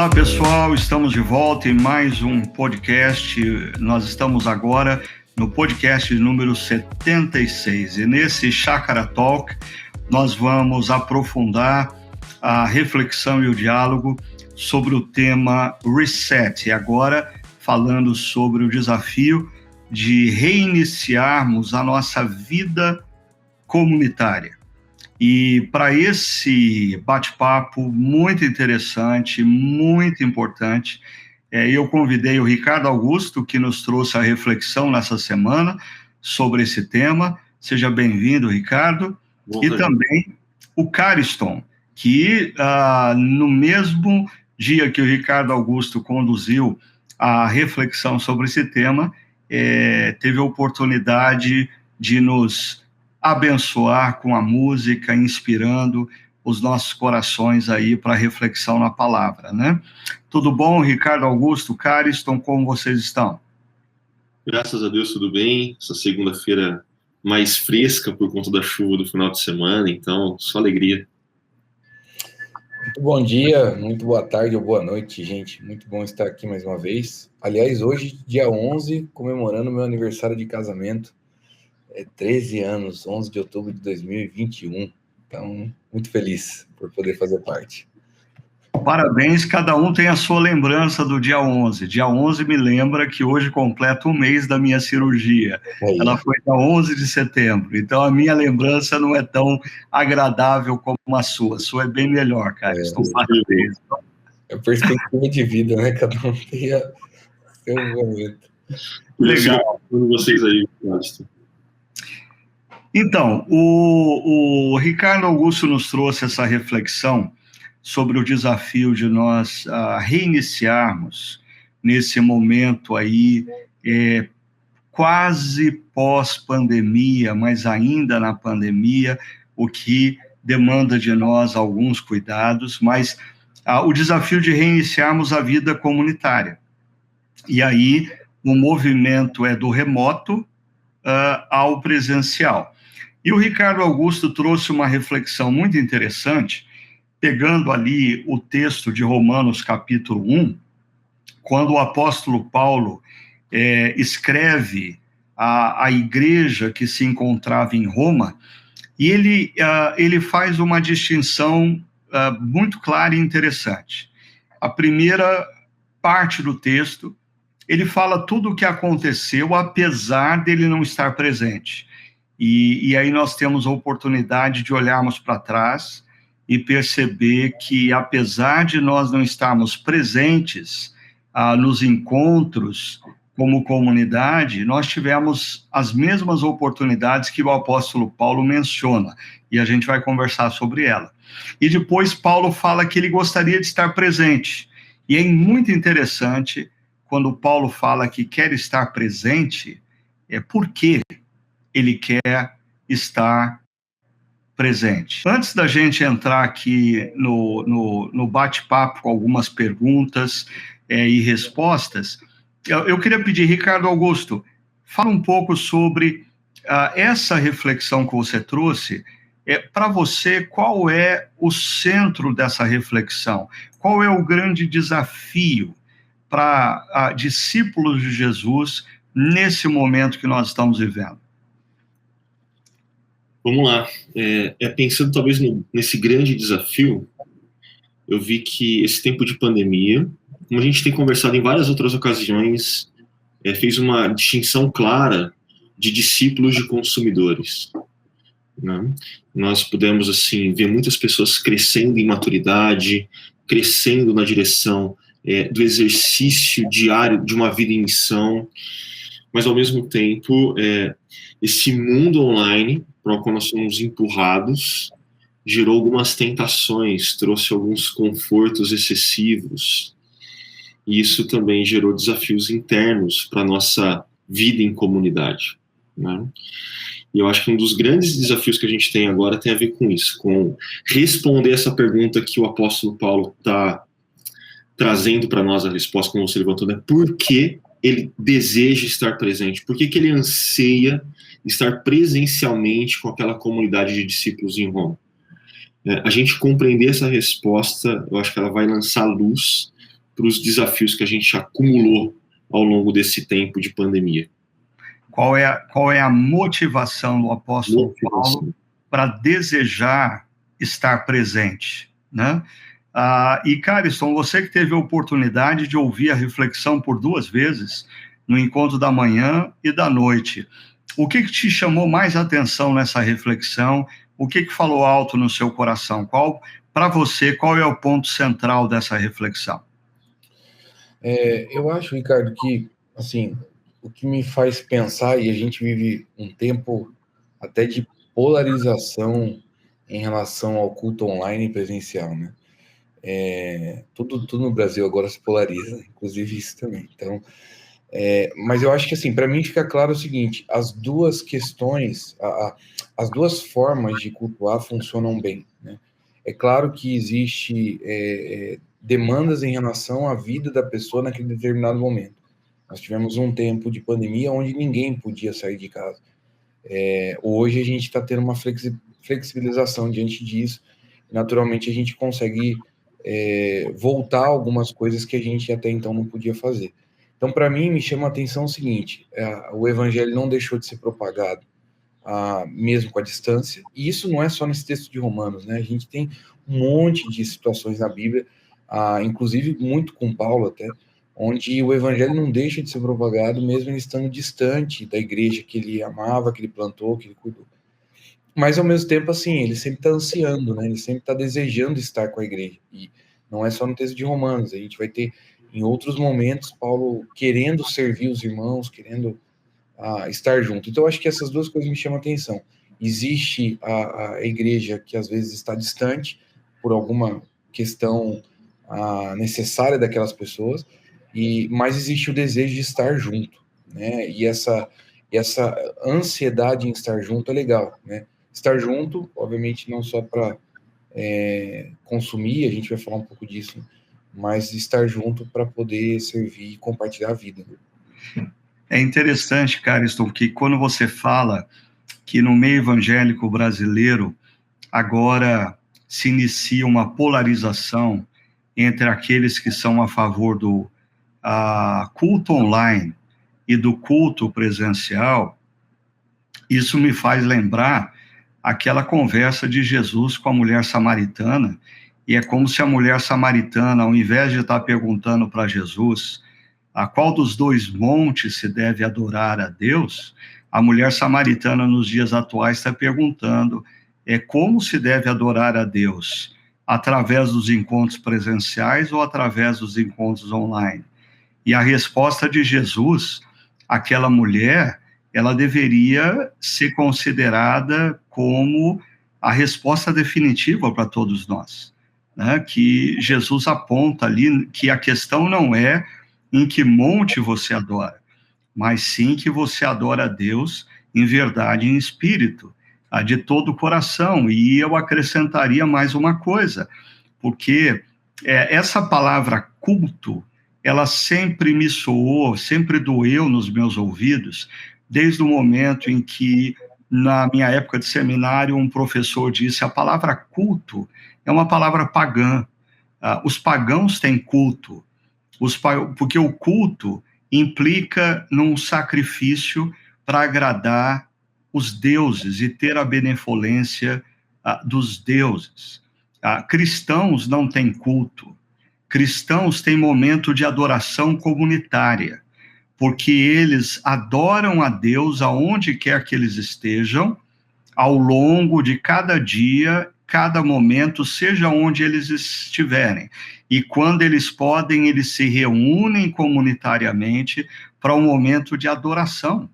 Olá pessoal, estamos de volta em mais um podcast. Nós estamos agora no podcast número 76 e nesse Chácara Talk nós vamos aprofundar a reflexão e o diálogo sobre o tema Reset, e agora falando sobre o desafio de reiniciarmos a nossa vida comunitária. E para esse bate-papo muito interessante, muito importante, eu convidei o Ricardo Augusto, que nos trouxe a reflexão nessa semana sobre esse tema. Seja bem-vindo, Ricardo. E também o Cariston, que no mesmo dia que o Ricardo Augusto conduziu a reflexão sobre esse tema, teve a oportunidade de nos abençoar com a música, inspirando os nossos corações aí para reflexão na palavra, né? Tudo bom, Ricardo Augusto, Cariston, como vocês estão? Graças a Deus, tudo bem. Essa segunda-feira mais fresca por conta da chuva do final de semana, então, só alegria. Muito bom dia, muito boa tarde ou boa noite, gente. Muito bom estar aqui mais uma vez. Aliás, hoje, dia 11, comemorando meu aniversário de casamento. 13 anos, 11 de outubro de 2021. Então, muito feliz por poder fazer parte. Parabéns, cada um tem a sua lembrança do dia 11. Dia 11 me lembra que hoje completa um mês da minha cirurgia. Ela foi dia 11 de setembro. Então, a minha lembrança não é tão agradável como a sua. A sua é bem melhor, cara. Estou parabéns. É perspectiva de vida, né? Cada um tem seu momento. Legal. Vocês aí, Gaston. Então, o Ricardo Augusto nos trouxe essa reflexão sobre o desafio de nós reiniciarmos nesse momento aí, quase pós-pandemia, mas ainda na pandemia, o que demanda de nós alguns cuidados, mas o desafio de reiniciarmos a vida comunitária. E aí, o movimento é do remoto ao presencial. E o Ricardo Augusto trouxe uma reflexão muito interessante, pegando ali o texto de Romanos capítulo 1, quando o apóstolo Paulo escreve à igreja que se encontrava em Roma, e ele faz uma distinção muito clara e interessante. A primeira parte do texto, ele fala tudo o que aconteceu, apesar dele não estar presente. E aí nós temos a oportunidade de olharmos para trás e perceber que, apesar de nós não estarmos presentes nos encontros como comunidade, nós tivemos as mesmas oportunidades que o apóstolo Paulo menciona, e a gente vai conversar sobre ela. E depois Paulo fala que ele gostaria de estar presente, e é muito interessante quando Paulo fala que quer estar presente, por quê? Ele quer estar presente. Antes da gente entrar aqui no bate-papo com algumas perguntas e respostas, eu queria pedir, Ricardo Augusto, fala um pouco sobre essa reflexão que você trouxe. Para você, qual é o centro dessa reflexão? Qual é o grande desafio para discípulos de Jesus nesse momento que nós estamos vivendo? Vamos lá. Pensando talvez nesse grande desafio, eu vi que esse tempo de pandemia, como a gente tem conversado em várias outras ocasiões, fez uma distinção clara de discípulos de consumidores, né? Nós pudemos, assim, ver muitas pessoas crescendo em maturidade, crescendo na direção do exercício diário de uma vida em missão, mas, ao mesmo tempo, esse mundo online para o qual nós somos empurrados gerou algumas tentações, trouxe alguns confortos excessivos, e isso também gerou desafios internos para a nossa vida em comunidade, né? E eu acho que um dos grandes desafios que a gente tem agora tem a ver com isso, com responder essa pergunta que o apóstolo Paulo está trazendo para nós a resposta, como você levantou, né? Por que ele deseja estar presente? Por que ele anseia estar presencialmente com aquela comunidade de discípulos em Roma? A gente compreender essa resposta, eu acho que ela vai lançar luz para os desafios que a gente acumulou ao longo desse tempo de pandemia? Qual é a motivação do apóstolo Paulo para desejar estar presente, né? E, Cariston, você que teve a oportunidade de ouvir a reflexão por 2 vezes, no encontro da manhã e da noite, o que te chamou mais atenção nessa reflexão? O que falou alto no seu coração? Para você, qual é o ponto central dessa reflexão? Eu acho, Ricardo, que, assim, o que me faz pensar, e a gente vive um tempo até de polarização em relação ao culto online e presencial, né? Tudo no Brasil agora se polariza, inclusive isso também. Então, mas eu acho que, assim, para mim fica claro o seguinte: as duas questões, as duas formas de cultuar funcionam bem, né? É claro que existe demandas em relação à vida da pessoa naquele determinado momento. Nós tivemos um tempo de pandemia onde ninguém podia sair de casa. Hoje a gente está tendo uma flexibilização diante disso. Naturalmente a gente consegue voltar algumas coisas que a gente até então não podia fazer. Então, para mim, me chama a atenção o seguinte: o evangelho não deixou de ser propagado, mesmo com a distância, e isso não é só nesse texto de Romanos, né? A gente tem um monte de situações na Bíblia, inclusive muito com Paulo até, onde o evangelho não deixa de ser propagado, mesmo ele estando distante da igreja que ele amava, que ele plantou, que ele cuidou. Mas, ao mesmo tempo, assim, ele sempre está ansiando, né? Ele sempre está desejando estar com a igreja, e não é só no texto de Romanos, a gente vai ter em outros momentos Paulo querendo servir os irmãos, querendo estar junto. Então, eu acho que essas duas coisas me chamam a atenção. Existe a igreja que às vezes está distante por alguma questão necessária daquelas pessoas, mas existe o desejo de estar junto, né? E essa ansiedade em estar junto é legal, né? Estar junto, obviamente, não só para consumir, a gente vai falar um pouco disso, mas estar junto para poder servir e compartilhar a vida. É interessante, Cariston, que quando você fala que no meio evangélico brasileiro agora se inicia uma polarização entre aqueles que são a favor do culto online e do culto presencial, isso me faz lembrar aquela conversa de Jesus com a mulher samaritana, e é como se a mulher samaritana, ao invés de estar perguntando para Jesus a qual dos 2 montes se deve adorar a Deus, a mulher samaritana nos dias atuais está perguntando como se deve adorar a Deus, através dos encontros presenciais ou através dos encontros online. E a resposta de Jesus, aquela mulher, ela deveria ser considerada como a resposta definitiva para todos nós, né? Que Jesus aponta ali que a questão não é em que monte você adora, mas sim que você adora a Deus em verdade e em espírito, de todo o coração. E eu acrescentaria mais uma coisa, porque essa palavra culto, ela sempre me soou, sempre doeu nos meus ouvidos, desde o momento em que, na minha época de seminário, um professor disse: a palavra culto é uma palavra pagã. Os pagãos têm culto, porque o culto implica num sacrifício para agradar os deuses e ter a benevolência dos deuses. Cristãos não têm culto. Cristãos têm momento de adoração comunitária, porque eles adoram a Deus aonde quer que eles estejam, ao longo de cada dia, cada momento, seja onde eles estiverem. E quando eles podem, eles se reúnem comunitariamente para um momento de adoração.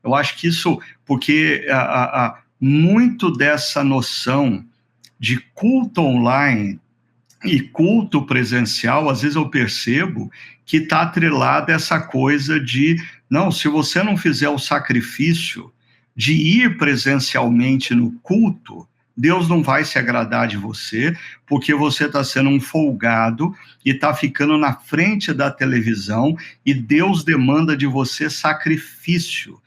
Eu acho que isso, porque muito dessa noção de culto online e culto presencial, às vezes eu percebo que está atrelada essa coisa de, não, se você não fizer o sacrifício de ir presencialmente no culto, Deus não vai se agradar de você, porque você está sendo um folgado e está ficando na frente da televisão, e Deus demanda de você sacrifício.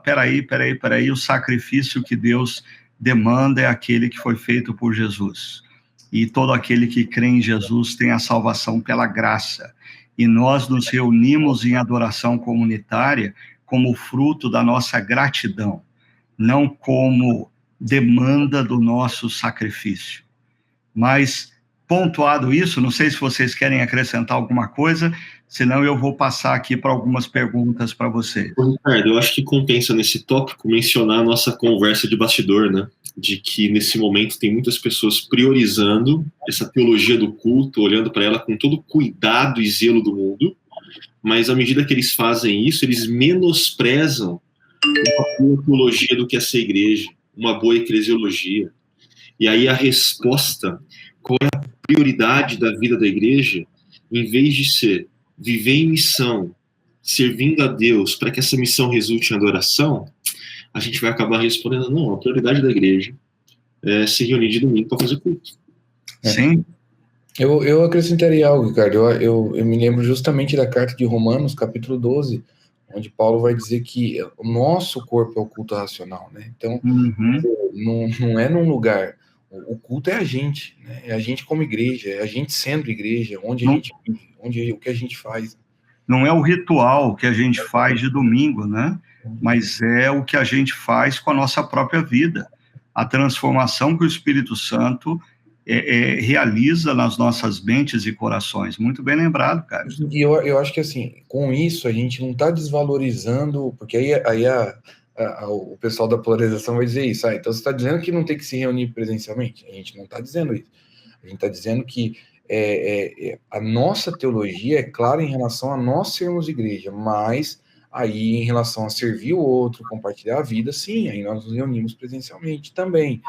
Peraí, o sacrifício que Deus demanda é aquele que foi feito por Jesus. e todo aquele que crê em Jesus tem a salvação pela graça. E nós nos reunimos em adoração comunitária como fruto da nossa gratidão, não como demanda do nosso sacrifício. Mas, pontuado isso, não sei se vocês querem acrescentar alguma coisa, senão eu vou passar aqui para algumas perguntas para vocês. Ricardo, eu acho que compensa nesse tópico mencionar a nossa conversa de bastidor, né? De que nesse momento tem muitas pessoas priorizando essa teologia do culto, olhando para ela com todo o cuidado e zelo do mundo, mas à medida que eles fazem isso, eles menosprezam uma boa teologia do que é essa igreja, uma boa eclesiologia. E aí a resposta, qual é a prioridade da vida da igreja, em vez de ser viver em missão, servindo a Deus para que essa missão resulte em adoração, a gente vai acabar respondendo, não, a prioridade da igreja é se reunir de domingo para fazer culto. Sim. Eu acrescentaria algo, Ricardo. Eu me lembro justamente da carta de Romanos, capítulo 12, onde Paulo vai dizer que o nosso corpo é o culto racional, né? Então, não é num lugar. O culto é a gente, né? É a gente como igreja, é a gente sendo igreja, onde a gente vive, o que a gente faz. Não é o ritual que a gente faz de domingo, né? Mas é o que a gente faz com a nossa própria vida. A transformação que o Espírito Santo realiza nas nossas mentes e corações. Muito bem lembrado, cara. E eu acho que, assim, com isso, a gente não está desvalorizando, porque aí o pessoal da polarização vai dizer isso. Então você está dizendo que não tem que se reunir presencialmente? A gente não está dizendo isso. A gente está dizendo que a nossa teologia é clara em relação a nós sermos igreja, mas aí em relação a servir o outro, compartilhar a vida, sim, aí nós nos reunimos presencialmente também.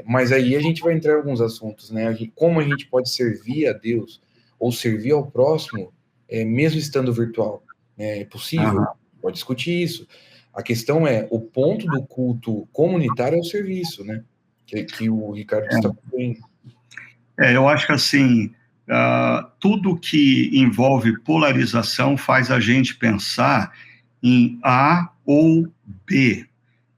Mas aí a gente vai entrar em alguns assuntos, né? Como a gente pode servir a Deus ou servir ao próximo, mesmo estando virtual. É possível? Pode discutir isso. A questão é, o ponto do culto comunitário é o serviço, né? Que o Ricardo está bem. Eu acho que, assim, tudo que envolve polarização faz a gente pensar em A ou B.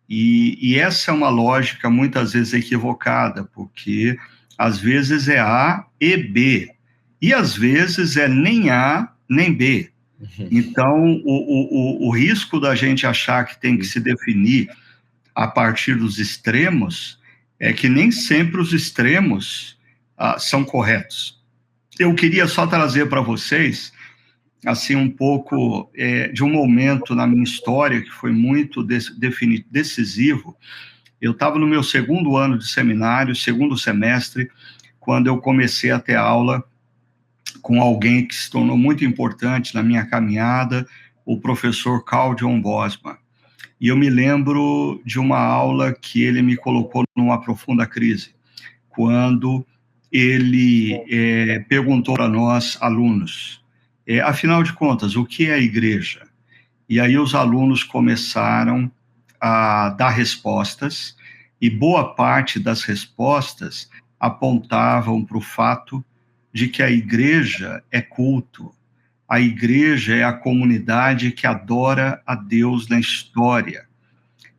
E essa é uma lógica muitas vezes equivocada, porque às vezes é A e B, e às vezes é nem A nem B. Então, o risco da gente achar que tem que se definir a partir dos extremos é que nem sempre os extremos são corretos. Eu queria só trazer para vocês assim, um pouco de um momento na minha história que foi muito decisivo. Eu estava no meu segundo ano de seminário, segundo semestre, quando eu comecei a ter aula com alguém que se tornou muito importante na minha caminhada, o professor Carl John Bosman. E eu me lembro de uma aula que ele me colocou numa profunda crise, quando ele perguntou para nós, alunos, afinal de contas, o que é a igreja? E aí os alunos começaram a dar respostas, e boa parte das respostas apontavam para o fato de que a igreja é culto, a igreja é a comunidade que adora a Deus na história.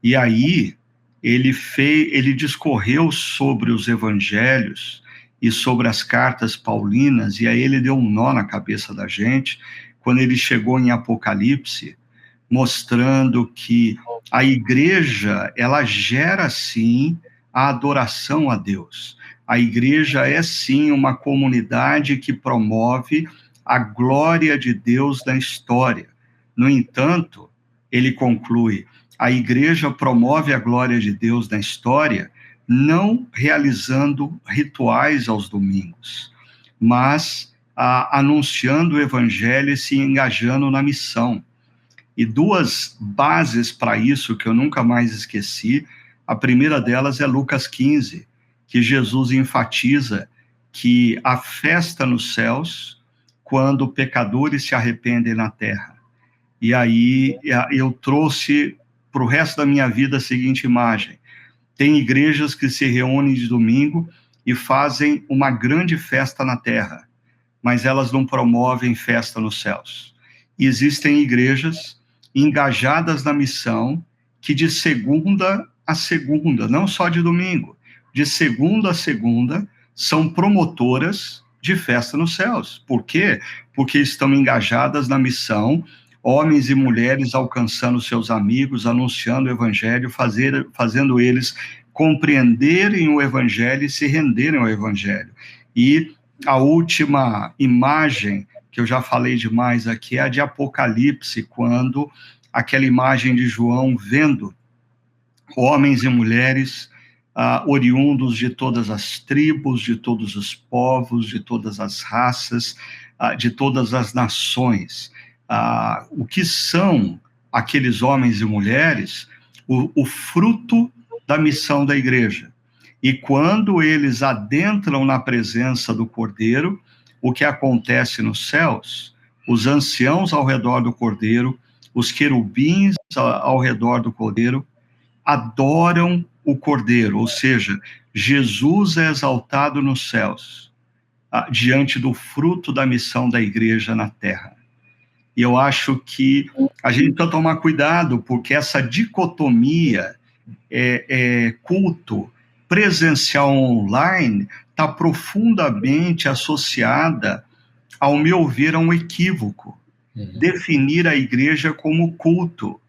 E aí ele discorreu sobre os evangelhos e sobre as cartas paulinas, e aí ele deu um nó na cabeça da gente, quando ele chegou em Apocalipse, mostrando que a igreja, ela gera, sim, a adoração a Deus. A igreja é, sim, uma comunidade que promove a glória de Deus na história. No entanto, ele conclui, a igreja promove a glória de Deus na história não realizando rituais aos domingos, mas anunciando o evangelho e se engajando na missão. E duas bases para isso que eu nunca mais esqueci, a primeira delas é Lucas 15, que Jesus enfatiza que a festa nos céus quando pecadores se arrependem na terra. E aí eu trouxe para o resto da minha vida a seguinte imagem: tem igrejas que se reúnem de domingo e fazem uma grande festa na terra, mas elas não promovem festa nos céus. E existem igrejas engajadas na missão que de segunda a segunda, não só de domingo, de segunda a segunda, são promotoras de festa nos céus. Por quê? Porque estão engajadas na missão, homens e mulheres alcançando seus amigos, anunciando o evangelho, fazendo eles compreenderem o evangelho e se renderem ao evangelho. E a última imagem, que eu já falei demais aqui, é a de Apocalipse, quando aquela imagem de João vendo homens e mulheres oriundos de todas as tribos, de todos os povos, de todas as raças, de todas as nações. O que são aqueles homens e mulheres? O fruto da missão da igreja. E quando eles adentram na presença do Cordeiro, o que acontece nos céus? Os anciãos ao redor do Cordeiro, os querubins ao redor do Cordeiro, adoram o Cordeiro, ou seja, Jesus é exaltado nos céus, diante do fruto da missão da igreja na terra. E eu acho que a gente precisa tomar cuidado, porque essa dicotomia culto presencial online está profundamente associada, ao meu ver, a um equívoco. Definir a igreja como culto,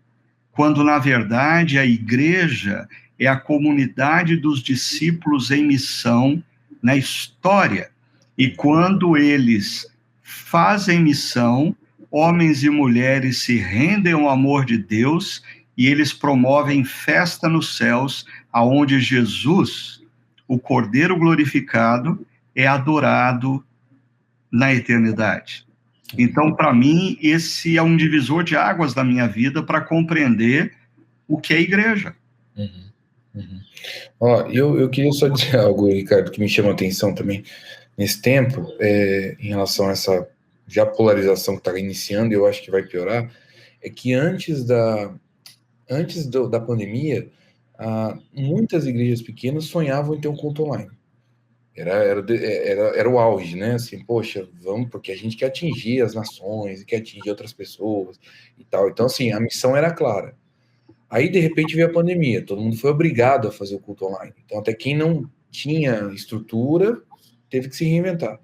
quando, na verdade, a igreja é a comunidade dos discípulos em missão na história. E quando eles fazem missão, homens e mulheres se rendem ao amor de Deus e eles promovem festa nos céus, aonde Jesus, o Cordeiro glorificado, é adorado na eternidade. Então, para mim, esse é um divisor de águas da minha vida para compreender o que é igreja. Eu queria só dizer algo, Ricardo, que me chama a atenção também nesse tempo, em relação a essa já polarização que está iniciando, e eu acho que vai piorar, é que antes da pandemia, muitas igrejas pequenas sonhavam em ter um culto online. Era o auge, né? Assim, poxa, vamos, porque a gente quer atingir as nações, quer atingir outras pessoas e tal. Então, assim, a missão era clara. Aí, de repente, veio a pandemia, todo mundo foi obrigado a fazer o culto online. Então, até quem não tinha estrutura, teve que se reinventar.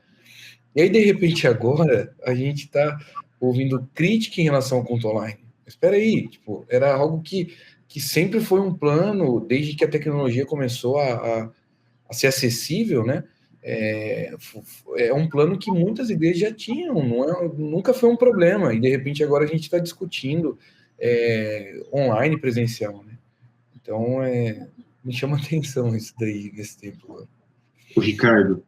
E aí, de repente, agora, a gente está ouvindo crítica em relação ao culto online. Mas espera aí, tipo, era algo que sempre foi um plano, desde que a tecnologia começou a ser acessível, né? É um plano que muitas igrejas já tinham, nunca foi um problema, e de repente agora a gente está discutindo online, presencial, né? Então, me chama a atenção isso daí, nesse tempo. O Ricardo,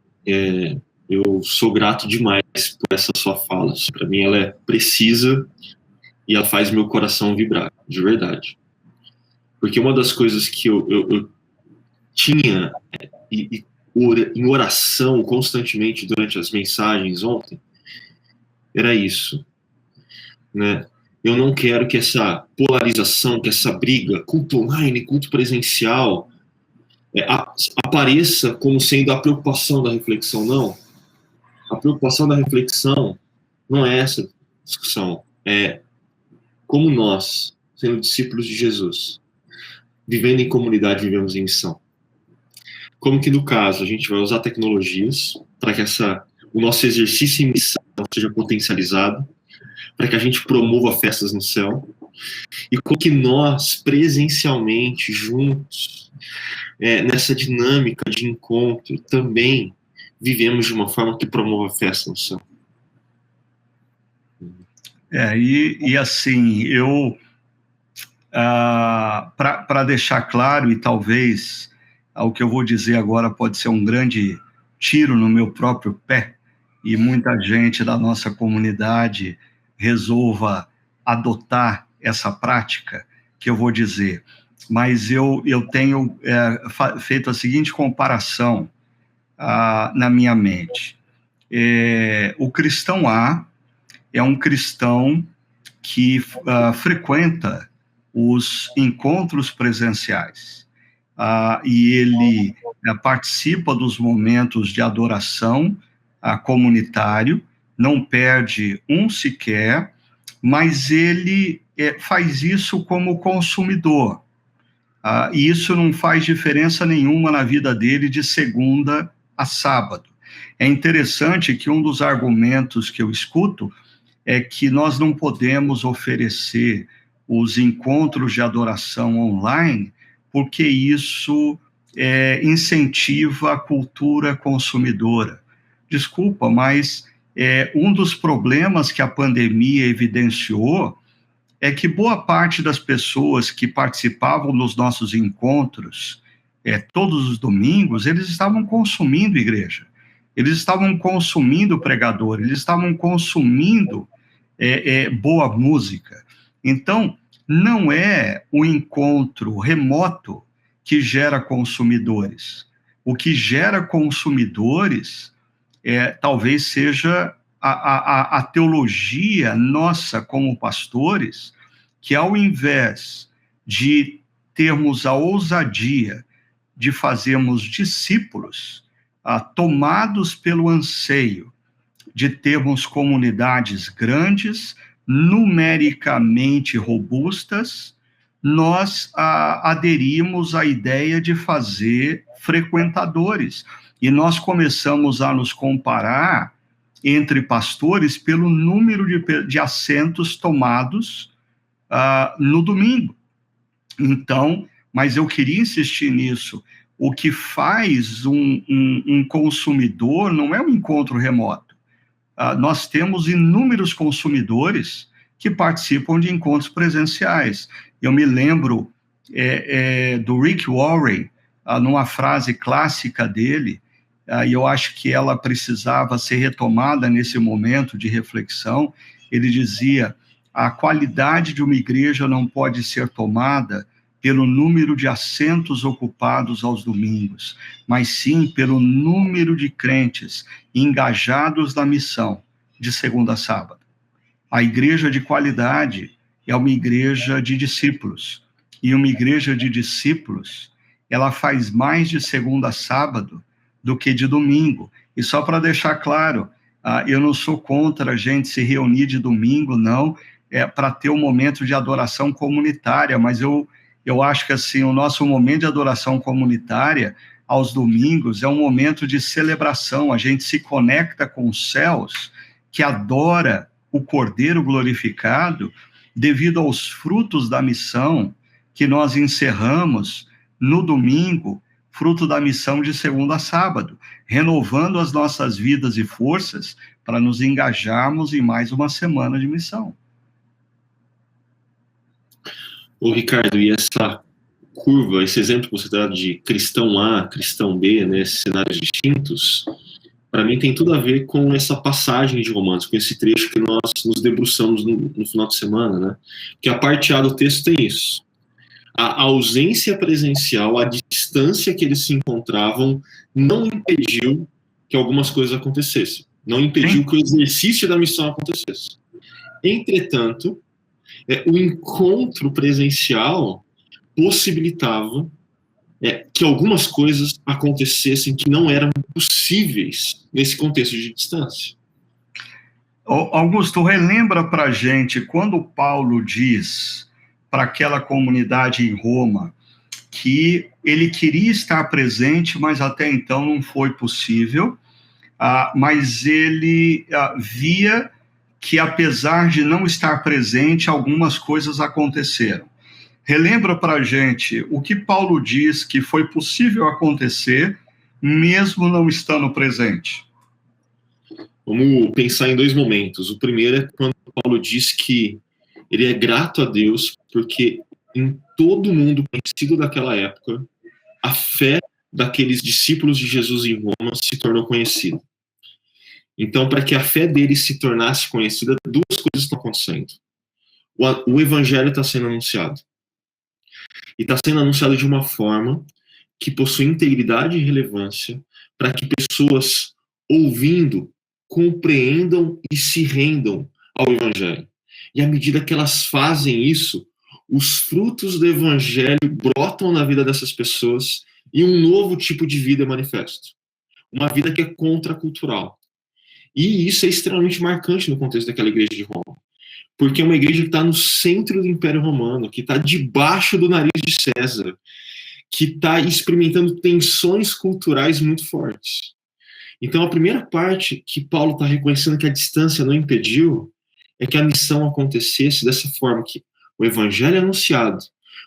eu sou grato demais por essa sua fala. Para mim ela é precisa e ela faz meu coração vibrar, de verdade. Porque uma das coisas que eu tinha em oração constantemente durante as mensagens ontem, era isso, né? Eu não quero que essa polarização, que essa briga, culto online, culto presencial, apareça como sendo a preocupação da reflexão, não. A preocupação da reflexão não é essa discussão, é como nós, sendo discípulos de Jesus, vivendo em comunidade, vivemos em missão. Como que, no caso, a gente vai usar tecnologias para que o nosso exercício em missão seja potencializado, para que a gente promova festas no céu, e como que nós, presencialmente, juntos, nessa dinâmica de encontro, também vivemos de uma forma que promova a festa no céu. E assim, eu, para deixar claro, e talvez o que eu vou dizer agora pode ser um grande tiro no meu próprio pé, e muita gente da nossa comunidade resolva adotar essa prática que eu vou dizer. Mas eu tenho feito a seguinte comparação na minha mente. O cristão A é um cristão que frequenta os encontros presenciais, e ele participa dos momentos de adoração comunitário, não perde um sequer, mas ele faz isso como consumidor. E isso não faz diferença nenhuma na vida dele de segunda a sábado. É interessante que um dos argumentos que eu escuto é que nós não podemos oferecer os encontros de adoração online, porque isso incentiva a cultura consumidora. Desculpa, mas um dos problemas que a pandemia evidenciou é que boa parte das pessoas que participavam dos nossos encontros todos os domingos, eles estavam consumindo igreja, eles estavam consumindo pregador, eles estavam consumindo boa música. Então, não é o encontro remoto que gera consumidores. O que gera consumidores talvez seja a teologia nossa como pastores, que ao invés de termos a ousadia de fazermos discípulos tomados pelo anseio de termos comunidades grandes, numericamente robustas, nós aderimos à ideia de fazer frequentadores. E nós começamos a nos comparar entre pastores pelo número de assentos tomados no domingo. Então, mas eu queria insistir nisso. O que faz um consumidor não é um encontro remoto. Nós temos inúmeros consumidores que participam de encontros presenciais. Eu me lembro do Rick Warren, numa frase clássica dele, e eu acho que ela precisava ser retomada nesse momento de reflexão. Ele dizia: a qualidade de uma igreja não pode ser tomada pelo número de assentos ocupados aos domingos, mas sim pelo número de crentes engajados na missão de segunda a sábado. A igreja de qualidade é uma igreja de discípulos, e uma igreja de discípulos, ela faz mais de segunda a sábado do que de domingo. E só para deixar claro, eu não sou contra a gente se reunir de domingo, não, para ter um momento de adoração comunitária, mas eu acho que assim, o nosso momento de adoração comunitária aos domingos é um momento de celebração. A gente se conecta com os céus, que adora o Cordeiro glorificado, devido aos frutos da missão que nós encerramos no domingo, fruto da missão de segunda a sábado, renovando as nossas vidas e forças para nos engajarmos em mais uma semana de missão. Ô, Ricardo, e essa curva, esse exemplo que você dá de cristão A, cristão B, né, esses cenários distintos, para mim tem tudo a ver com essa passagem de Romanos, com esse trecho que nós nos debruçamos no final de semana, né? Que a parte A do texto tem isso. A ausência presencial, a distância que eles se encontravam, não impediu que algumas coisas acontecessem. Não impediu que o exercício da missão acontecesse. Entretanto, o encontro presencial possibilitava que algumas coisas acontecessem que não eram possíveis nesse contexto de distância. Augusto, relembra para a gente quando Paulo diz para aquela comunidade em Roma que ele queria estar presente, mas até então não foi possível, mas ele via que, apesar de não estar presente, algumas coisas aconteceram. Relembra para a gente o que Paulo diz que foi possível acontecer, mesmo não estando presente. Vamos pensar em dois momentos. O primeiro é quando Paulo diz que ele é grato a Deus porque em todo mundo conhecido daquela época, a fé daqueles discípulos de Jesus em Roma se tornou conhecida. Então, para que a fé deles se tornasse conhecida, duas coisas estão acontecendo. O evangelho está sendo anunciado. E está sendo anunciado de uma forma que possui integridade e relevância para que pessoas, ouvindo, compreendam e se rendam ao evangelho. E à medida que elas fazem isso, os frutos do evangelho brotam na vida dessas pessoas e um novo tipo de vida é manifesto. Uma vida que é contracultural. E isso é extremamente marcante no contexto daquela igreja de Roma. Porque é uma igreja que está no centro do Império Romano, que está debaixo do nariz de César, que está experimentando tensões culturais muito fortes. Então, a primeira parte que Paulo está reconhecendo que a distância não impediu é que a missão acontecesse dessa forma, que o evangelho é anunciado,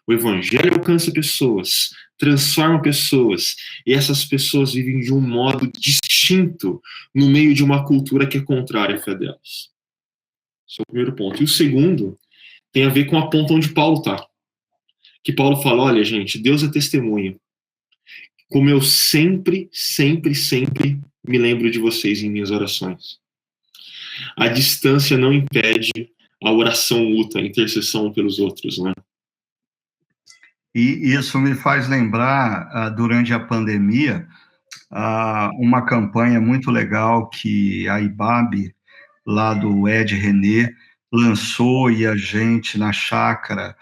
o evangelho alcança pessoas, transforma pessoas, e essas pessoas vivem de um modo distinto no meio de uma cultura que é contrária à fé delas. Esse é o primeiro ponto. E o segundo tem a ver com a ponta onde Paulo está. Que Paulo fala, olha, gente, Deus é testemunha. Como eu sempre, sempre, sempre me lembro de vocês em minhas orações. A distância não impede a oração mútua, a intercessão pelos outros, né? E isso me faz lembrar, durante a pandemia, uma campanha muito legal que a IBAB, lá do Ed René, lançou, e a gente, na chácara,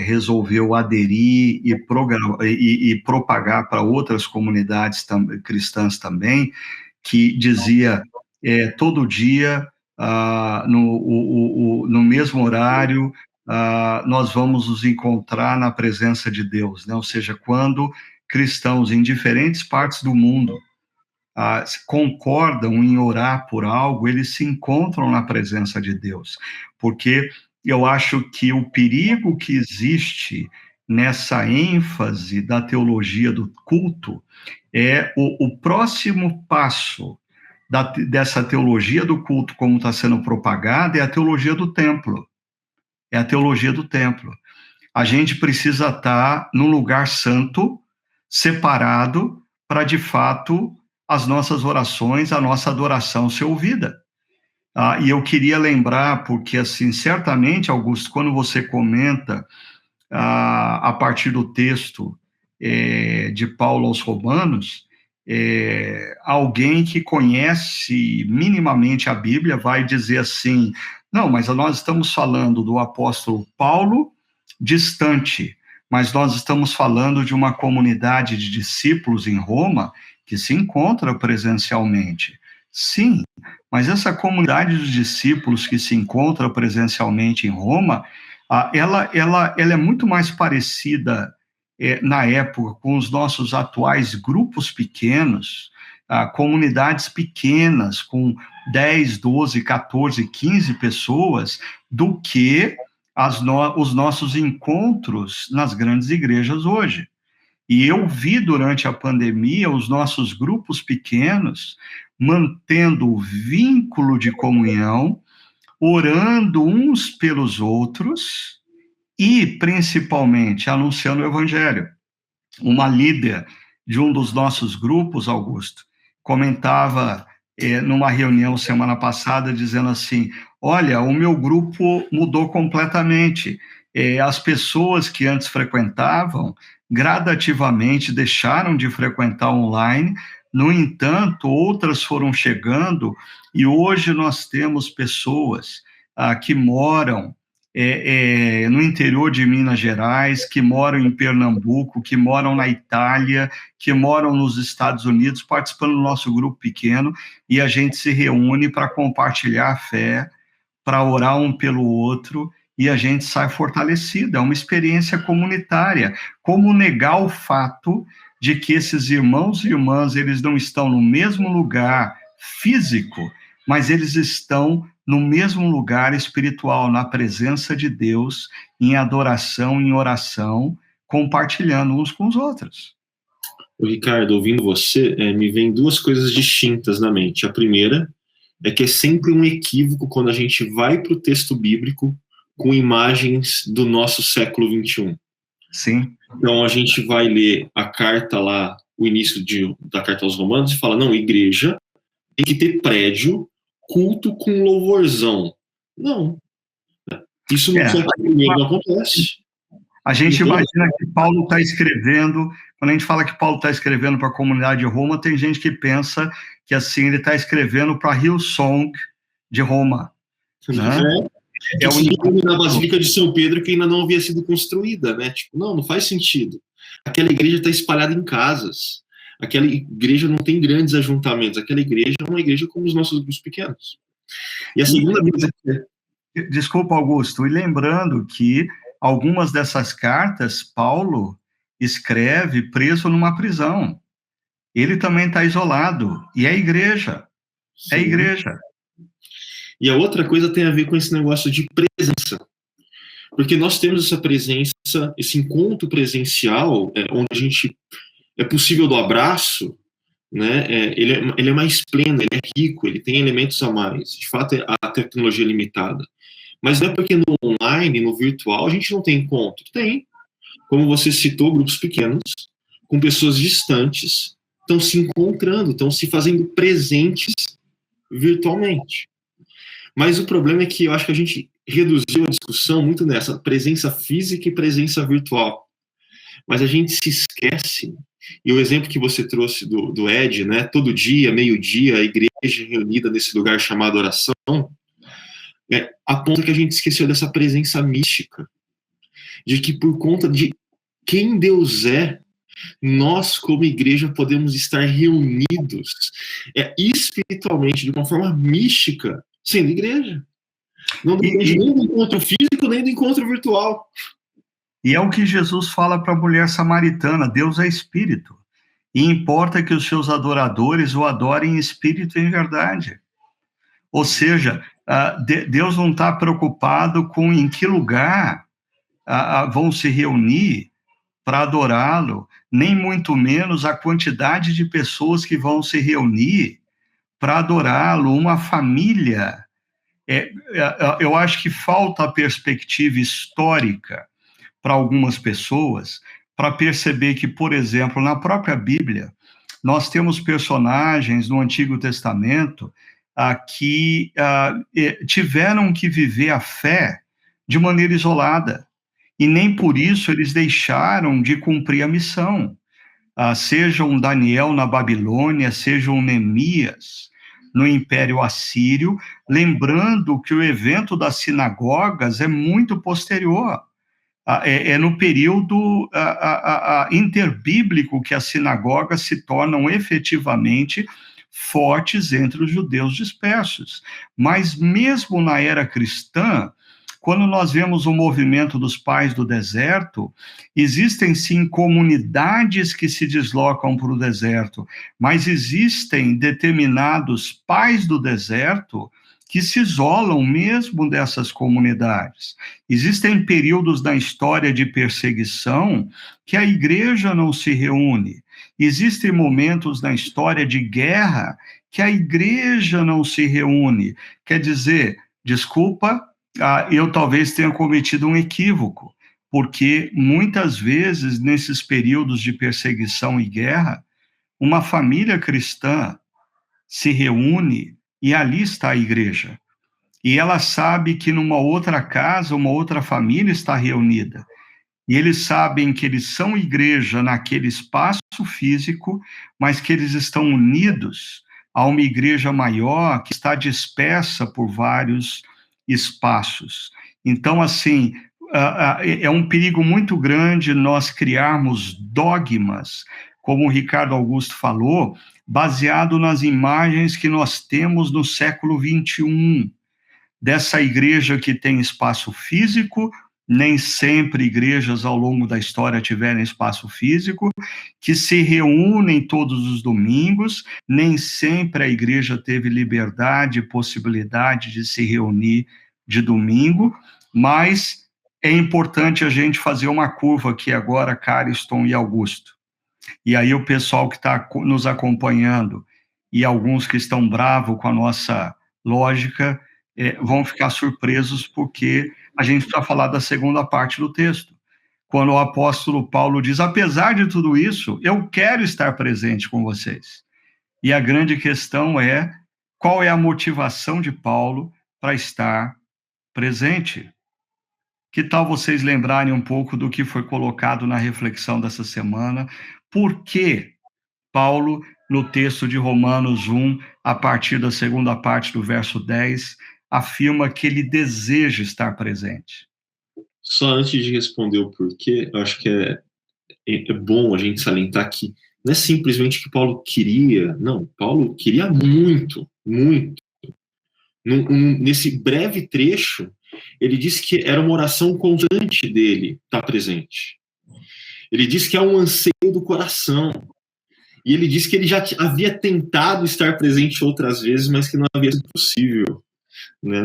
resolveu aderir e propagar para outras comunidades cristãs também, que dizia, todo dia, no mesmo horário, nós vamos nos encontrar na presença de Deus, né? Ou seja, quando cristãos em diferentes partes do mundo concordam em orar por algo, eles se encontram na presença de Deus, porque eu acho que o perigo que existe nessa ênfase da teologia do culto é o próximo passo dessa teologia do culto, como está sendo propagada, é a teologia do templo. É a teologia do templo. A gente precisa estar num lugar santo, separado, para, de fato, as nossas orações, a nossa adoração ser ouvida. E eu queria lembrar, porque, assim, certamente, Augusto, quando você comenta a partir do texto de Paulo aos Romanos, alguém que conhece minimamente a Bíblia vai dizer assim, não, mas nós estamos falando do apóstolo Paulo distante, mas nós estamos falando de uma comunidade de discípulos em Roma que se encontra presencialmente. Sim, mas essa comunidade dos discípulos que se encontra presencialmente em Roma, ela é muito mais parecida, na época, com os nossos atuais grupos pequenos, comunidades pequenas, com 10, 12, 14, 15 pessoas, do que os nossos encontros nas grandes igrejas hoje. E eu vi durante a pandemia os nossos grupos pequenos mantendo o vínculo de comunhão, orando uns pelos outros e, principalmente, anunciando o evangelho. Uma líder de um dos nossos grupos, Augusto, comentava numa reunião semana passada, dizendo assim, olha, o meu grupo mudou completamente. As pessoas que antes frequentavam, gradativamente deixaram de frequentar online, no entanto, outras foram chegando, e hoje nós temos pessoas que moram no interior de Minas Gerais, que moram em Pernambuco, que moram na Itália, que moram nos Estados Unidos, participando do nosso grupo pequeno, e a gente se reúne para compartilhar a fé, para orar um pelo outro, e a gente sai fortalecido. É uma experiência comunitária. Como negar o fato de que esses irmãos e irmãs, eles não estão no mesmo lugar físico, mas eles estão no mesmo lugar espiritual, na presença de Deus, em adoração, em oração, compartilhando uns com os outros. Ricardo, ouvindo você, me vem duas coisas distintas na mente. A primeira é que é sempre um equívoco quando a gente vai para o texto bíblico com imagens do nosso século XXI. Sim. Então, a gente vai ler a carta lá, o início da carta aos Romanos, e fala, não, igreja tem que ter prédio, culto com louvorzão. Não. Isso não acontece. A gente imagina que Paulo está escrevendo, quando a gente fala que Paulo está escrevendo para a comunidade de Roma, tem gente que pensa que assim ele está escrevendo para a Hillsong de Roma. Né? Na Basílica de São Pedro, que ainda não havia sido construída, né? Tipo, não faz sentido. Aquela igreja está espalhada em casas. Aquela igreja não tem grandes ajuntamentos. Aquela igreja é uma igreja como os nossos grupos pequenos. E a segunda coisa... Desculpa, Augusto. E lembrando que algumas dessas cartas, Paulo escreve preso numa prisão. ele também está isolado. E é igreja. Sim. É igreja. E a outra coisa tem a ver com esse negócio de presença. Porque nós temos essa presença, esse encontro presencial, onde a gente é possível do abraço, né? Ele é mais pleno, ele é rico, ele tem elementos a mais. De fato, a tecnologia é limitada. Mas não é porque no online, no virtual, a gente não tem encontro. Tem. Como você citou, grupos pequenos, com pessoas distantes, estão se encontrando, estão se fazendo presentes virtualmente. Mas o problema é que eu acho que a gente reduziu a discussão muito nessa presença física e presença virtual. Mas a gente se esquece, e o exemplo que você trouxe do Ed, né, todo dia, meio-dia, a igreja reunida nesse lugar chamado oração, aponta que a gente esqueceu dessa presença mística, de que por conta de quem Deus é, nós, como igreja, podemos estar reunidos espiritualmente, de uma forma mística, sendo igreja. Não depende nem do encontro físico, nem do encontro virtual. E é o que Jesus fala para a mulher samaritana: Deus é espírito. E importa que os seus adoradores o adorem em espírito e em verdade. Ou seja, Deus não está preocupado com em que lugar vão se reunir para adorá-lo, nem muito menos a quantidade de pessoas que vão se reunir para adorá-lo, uma família. Eu acho que falta a perspectiva histórica para algumas pessoas, para perceber que, por exemplo, na própria Bíblia, nós temos personagens no Antigo Testamento que tiveram que viver a fé de maneira isolada, e nem por isso eles deixaram de cumprir a missão. Seja um Daniel na Babilônia, seja um Neemias no Império Assírio, lembrando que o evento das sinagogas é muito posterior. É no período interbíblico que as sinagogas se tornam efetivamente fortes entre os judeus dispersos. Mas mesmo na era cristã, quando nós vemos o movimento dos pais do deserto, existem sim comunidades que se deslocam para o deserto, mas existem determinados pais do deserto que se isolam mesmo dessas comunidades. Existem períodos na história de perseguição que a igreja não se reúne. Existem momentos na história de guerra que a igreja não se reúne. Quer dizer, desculpa, eu talvez tenha cometido um equívoco, porque muitas vezes, nesses períodos de perseguição e guerra, uma família cristã se reúne e ali está a igreja. E ela sabe que numa outra casa, uma outra família está reunida. E eles sabem que eles são igreja naquele espaço físico, mas que eles estão unidos a uma igreja maior que está dispersa por vários espaços. Então, assim, é um perigo muito grande nós criarmos dogmas, como o Ricardo Augusto falou, baseado nas imagens que nós temos no século XXI, dessa igreja que tem espaço físico. Nem sempre igrejas ao longo da história tiveram espaço físico, que se reúnem todos os domingos, nem sempre a igreja teve liberdade e possibilidade de se reunir de domingo, mas é importante a gente fazer uma curva aqui agora, Cariston e Augusto. E aí o pessoal que está nos acompanhando e alguns que estão bravos com a nossa lógica vão ficar surpresos, porque a gente precisa falar da segunda parte do texto, quando o apóstolo Paulo diz: apesar de tudo isso, eu quero estar presente com vocês. E a grande questão é, qual é a motivação de Paulo para estar presente? Que tal vocês lembrarem um pouco do que foi colocado na reflexão dessa semana? Por que Paulo, no texto de Romanos 1, a partir da segunda parte do verso 10, afirma que ele deseja estar presente? Só antes de responder o porquê, eu acho que é bom a gente salientar que não é simplesmente que Paulo queria, não, Paulo queria muito, muito. Nesse breve trecho, ele disse que era uma oração constante dele estar presente. Ele disse que é um anseio do coração. E ele disse que ele já havia tentado estar presente outras vezes, mas que não havia sido possível. Né?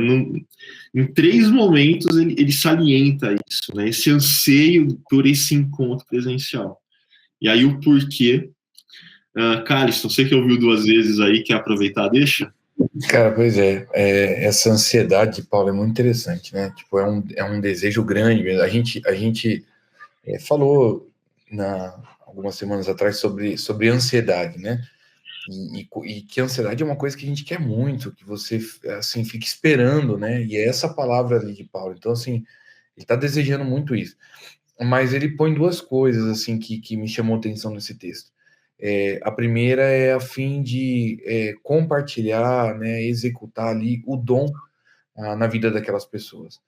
Em 3 momentos ele salienta isso, né? Esse anseio por esse encontro presencial. E aí o porquê. Caliston, você que ouviu 2 vezes aí, quer aproveitar, deixa? Cara, pois essa ansiedade de Paulo é muito interessante, né? Tipo, é um desejo grande mesmo. A gente falou algumas semanas atrás sobre ansiedade, né? E que a ansiedade é uma coisa que a gente quer muito, que você, assim, fica esperando, né? E é essa palavra ali de Paulo. Então, assim, ele está desejando muito isso. Mas ele põe 2 coisas, assim, que me chamou a atenção nesse texto. A primeira é a fim de compartilhar, né, executar ali o dom na vida daquelas pessoas.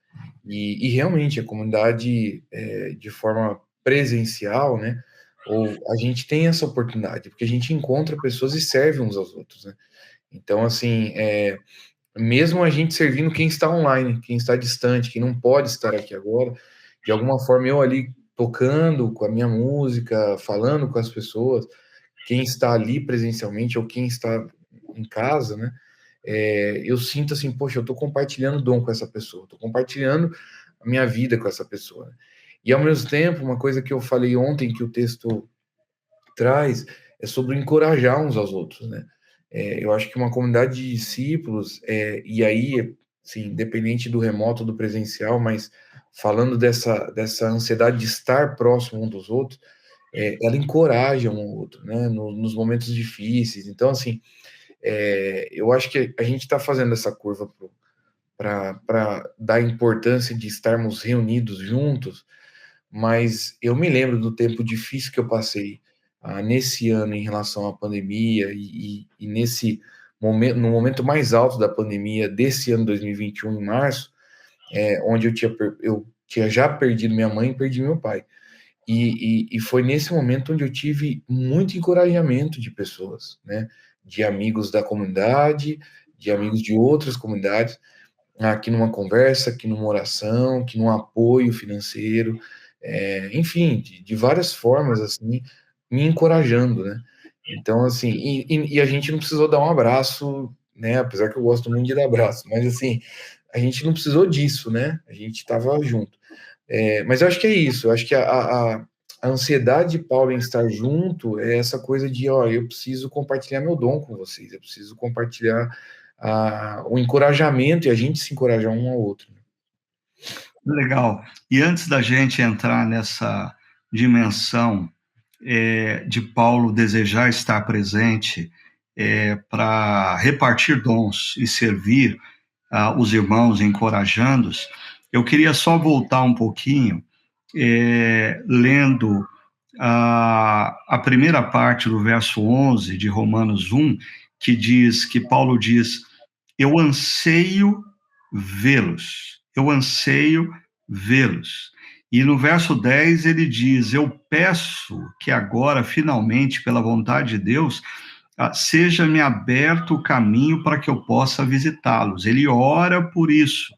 E realmente a comunidade, de forma presencial, né, ou a gente tem essa oportunidade, porque a gente encontra pessoas e serve uns aos outros, né? Então, assim, mesmo a gente servindo quem está online, quem está distante, quem não pode estar aqui agora, de alguma forma eu ali tocando com a minha música, falando com as pessoas, quem está ali presencialmente ou quem está em casa, né? Eu sinto assim, poxa, eu estou compartilhando dom com essa pessoa, estou compartilhando a minha vida com essa pessoa. E ao mesmo tempo, uma coisa que eu falei ontem que o texto traz é sobre encorajar uns aos outros, né? Eu acho que uma comunidade de discípulos, e aí, assim, independente do remoto ou do presencial, mas falando dessa ansiedade de estar próximo um dos outros, ela encoraja um ao outro, né? Nos momentos difíceis. Então, assim, eu acho que a gente está fazendo essa curva para dar importância de estarmos reunidos juntos, mas eu me lembro do tempo difícil que eu passei nesse ano em relação à pandemia e nesse momento, no momento mais alto da pandemia desse ano 2021, em março, onde eu tinha já perdido minha mãe e perdi meu pai. E foi nesse momento onde eu tive muito encorajamento de pessoas, né? De amigos da comunidade, de amigos de outras comunidades, aqui numa conversa, aqui numa oração, aqui num apoio financeiro, enfim, de várias formas, assim, me encorajando, né? Então, assim, e a gente não precisou dar um abraço, né? Apesar que eu gosto muito de dar abraço, mas assim, a gente não precisou disso, né? A gente estava junto. Mas eu acho que é isso, eu acho que a ansiedade de Paulo em estar junto é essa coisa de, ó, eu preciso compartilhar meu dom com vocês, eu preciso compartilhar o encorajamento e a gente se encorajar um ao outro. Legal. E antes da gente entrar nessa dimensão de Paulo desejar estar presente para repartir dons e servir os irmãos, encorajando-os, eu queria só voltar um pouquinho, lendo a primeira parte do verso 11 de Romanos 1, que Paulo diz, eu anseio vê-los. E no verso 10 ele diz, eu peço que agora, finalmente, pela vontade de Deus, seja-me aberto o caminho para que eu possa visitá-los. Ele ora por isso.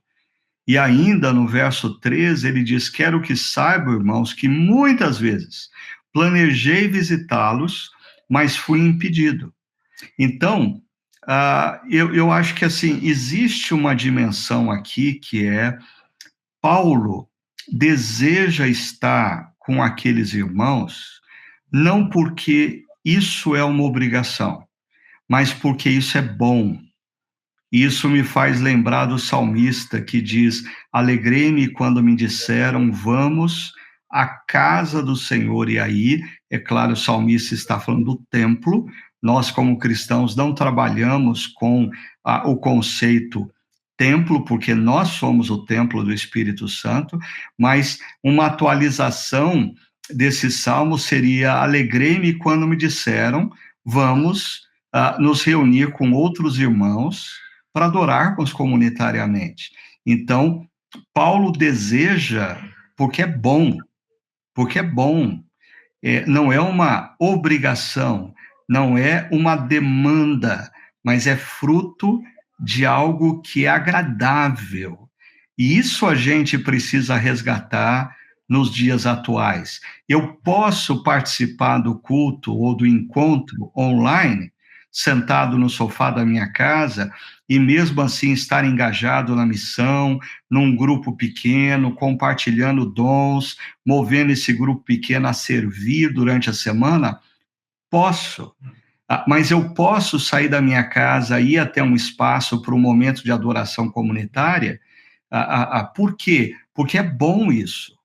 E ainda no verso 13 ele diz, quero que saibam, irmãos, que muitas vezes planejei visitá-los, mas fui impedido. Então, eu acho que assim, existe uma dimensão aqui que Paulo deseja estar com aqueles irmãos, não porque isso é uma obrigação, mas porque isso é bom. Isso me faz lembrar do salmista que diz, alegrei-me quando me disseram, vamos à casa do Senhor. E aí, é claro, o salmista está falando do templo. Nós, como cristãos, não trabalhamos com o conceito templo, porque nós somos o templo do Espírito Santo, mas uma atualização desse salmo seria, alegrei-me quando me disseram, vamos nos reunir com outros irmãos para adorarmos comunitariamente. Então, Paulo deseja, porque é bom, não é uma obrigação, não é uma demanda, mas é fruto de algo que é agradável. E isso a gente precisa resgatar nos dias atuais. Eu posso participar do culto ou do encontro online, sentado no sofá da minha casa, e mesmo assim estar engajado na missão, num grupo pequeno, compartilhando dons, movendo esse grupo pequeno a servir durante a semana? Posso. Mas eu posso sair da minha casa, ir até um espaço para um momento de adoração comunitária? Por quê? Porque é bom isso.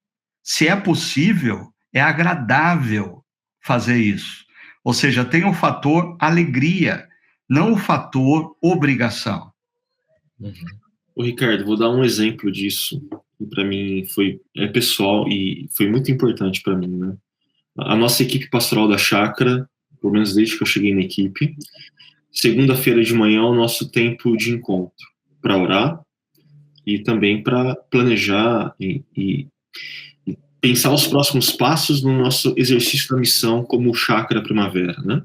Se é possível, é agradável fazer isso. Ou seja, tem o fator alegria, não o fator obrigação. Ô, Ricardo, vou dar um exemplo disso, que para mim foi pessoal e foi muito importante para mim, né? A nossa equipe pastoral da chácara, pelo menos desde que eu cheguei na equipe, segunda-feira de manhã é o nosso tempo de encontro para orar e também para planejar e pensar os próximos passos no nosso exercício da missão como chácara primavera, né?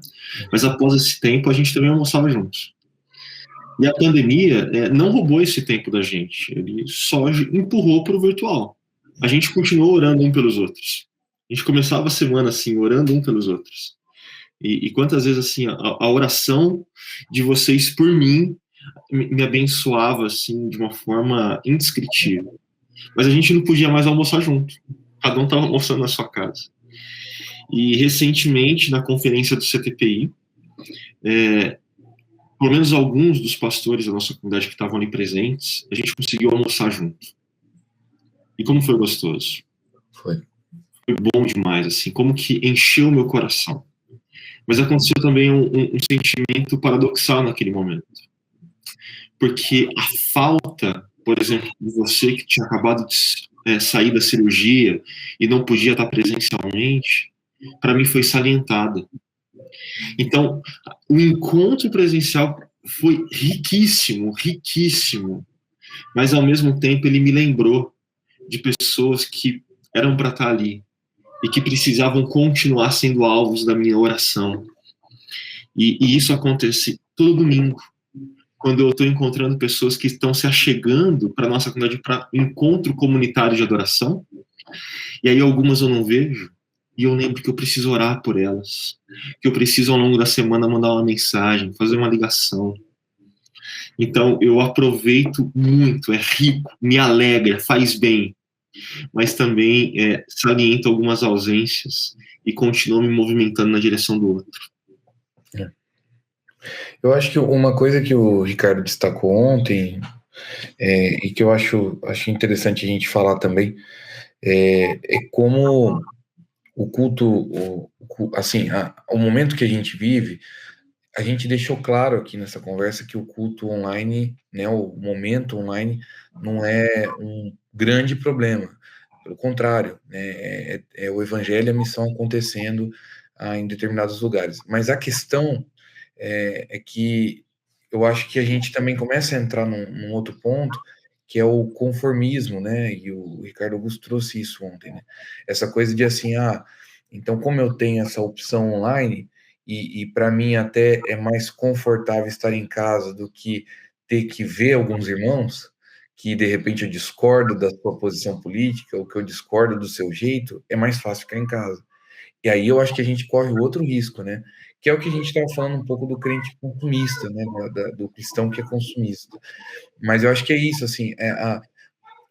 Mas após esse tempo, a gente também almoçava juntos. E a pandemia não roubou esse tempo da gente, ele só empurrou para o virtual. A gente continuou orando um pelos outros. A gente começava a semana assim, orando um pelos outros. E quantas vezes assim, a oração de vocês por mim me abençoava assim de uma forma indescritível. Mas a gente não podia mais almoçar junto. Cada um estava almoçando na sua casa. E recentemente, na conferência do CTPI, pelo menos alguns dos pastores da nossa comunidade que estavam ali presentes, a gente conseguiu almoçar junto. E como foi gostoso. Foi bom demais, assim, como que encheu meu coração. Mas aconteceu também um sentimento paradoxal naquele momento. Porque a falta, por exemplo, de você que tinha acabado de sair da cirurgia e não podia estar presencialmente, para mim foi salientada. Então, o encontro presencial foi riquíssimo, riquíssimo, mas ao mesmo tempo ele me lembrou de pessoas que eram para estar ali e que precisavam continuar sendo alvos da minha oração. E isso acontece todo domingo, quando eu estou encontrando pessoas que estão se achegando para a nossa comunidade para encontro comunitário de adoração, e aí algumas eu não vejo, e eu lembro que eu preciso orar por elas, que eu preciso ao longo da semana mandar uma mensagem, fazer uma ligação. Então eu aproveito muito, é rico, me alegra, faz bem, mas também saliento algumas ausências e continuo me movimentando na direção do outro. Eu acho que uma coisa que o Ricardo destacou ontem, e que eu acho interessante a gente falar também, é como o culto, assim, o momento que a gente vive, a gente deixou claro aqui nessa conversa que o culto online, né, o momento online, não é um grande problema. Pelo contrário, né, é o evangelho e a missão acontecendo em determinados lugares. Mas a questão é que eu acho que a gente também começa a entrar num outro ponto, que é o conformismo, né? E o Ricardo Augusto trouxe isso ontem, né? Essa coisa de assim, então como eu tenho essa opção online, e para mim até é mais confortável estar em casa do que ter que ver alguns irmãos, que de repente eu discordo da sua posição política, ou que eu discordo do seu jeito, é mais fácil ficar em casa. E aí eu acho que a gente corre o outro risco, né? Que é o que a gente estava falando um pouco do crente consumista, né? Do cristão que é consumista. Mas eu acho que é isso, assim,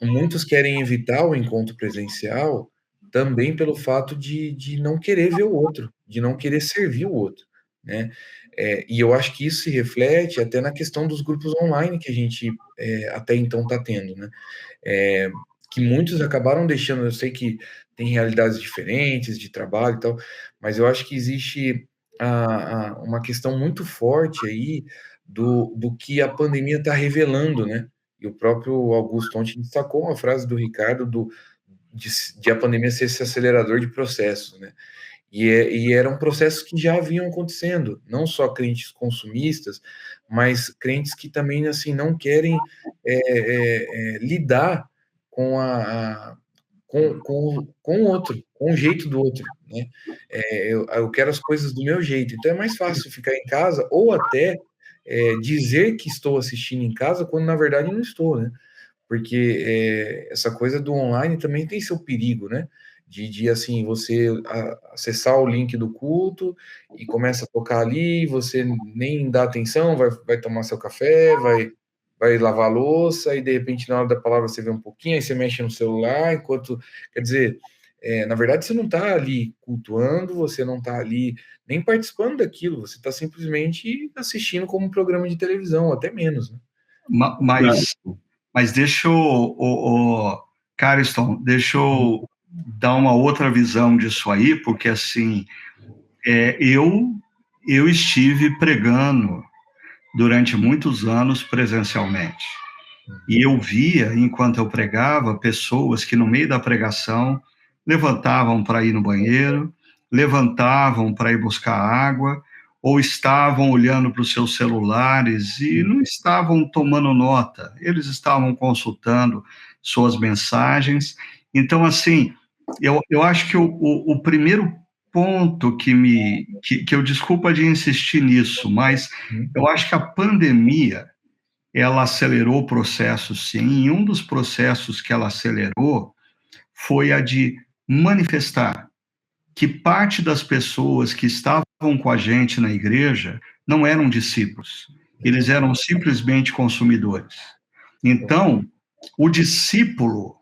muitos querem evitar o encontro presencial também pelo fato de não querer ver o outro, de não querer servir o outro, né? E eu acho que isso se reflete até na questão dos grupos online que a gente até então está tendo, né? Que muitos acabaram deixando, eu sei que tem realidades diferentes de trabalho e tal, mas eu acho que existe uma questão muito forte aí do que a pandemia está revelando, né? E o próprio Augusto ontem destacou uma frase do Ricardo de a pandemia ser esse acelerador de processos, né? E eram processos que já vinham acontecendo, não só crentes consumistas, mas crentes que também assim não querem lidar com com o outro, com o jeito do outro, né? Eu quero as coisas do meu jeito, então é mais fácil ficar em casa ou até dizer que estou assistindo em casa quando na verdade não estou, né? porque essa coisa do online também tem seu perigo, né? De assim, você acessar o link do culto e começa a tocar ali, você nem dá atenção, vai tomar seu café, vai lavar a louça, e de repente na hora da palavra você vê um pouquinho, aí você mexe no celular, enquanto, quer dizer, na verdade você não está ali cultuando, você não está ali nem participando daquilo, você está simplesmente assistindo como um programa de televisão, até menos, né? Mas deixa Cariston, deixa eu dar uma outra visão disso aí, porque assim, eu estive pregando durante muitos anos presencialmente. E eu via, enquanto eu pregava, pessoas que no meio da pregação levantavam para ir no banheiro, levantavam para ir buscar água, ou estavam olhando para os seus celulares e não estavam tomando nota, eles estavam consultando suas mensagens. Então, assim, eu acho que o primeiro ponto que eu, desculpa de insistir nisso, mas eu acho que a pandemia, ela acelerou o processo, sim, e um dos processos que ela acelerou foi a de manifestar que parte das pessoas que estavam com a gente na igreja não eram discípulos, eles eram simplesmente consumidores. Então, o discípulo,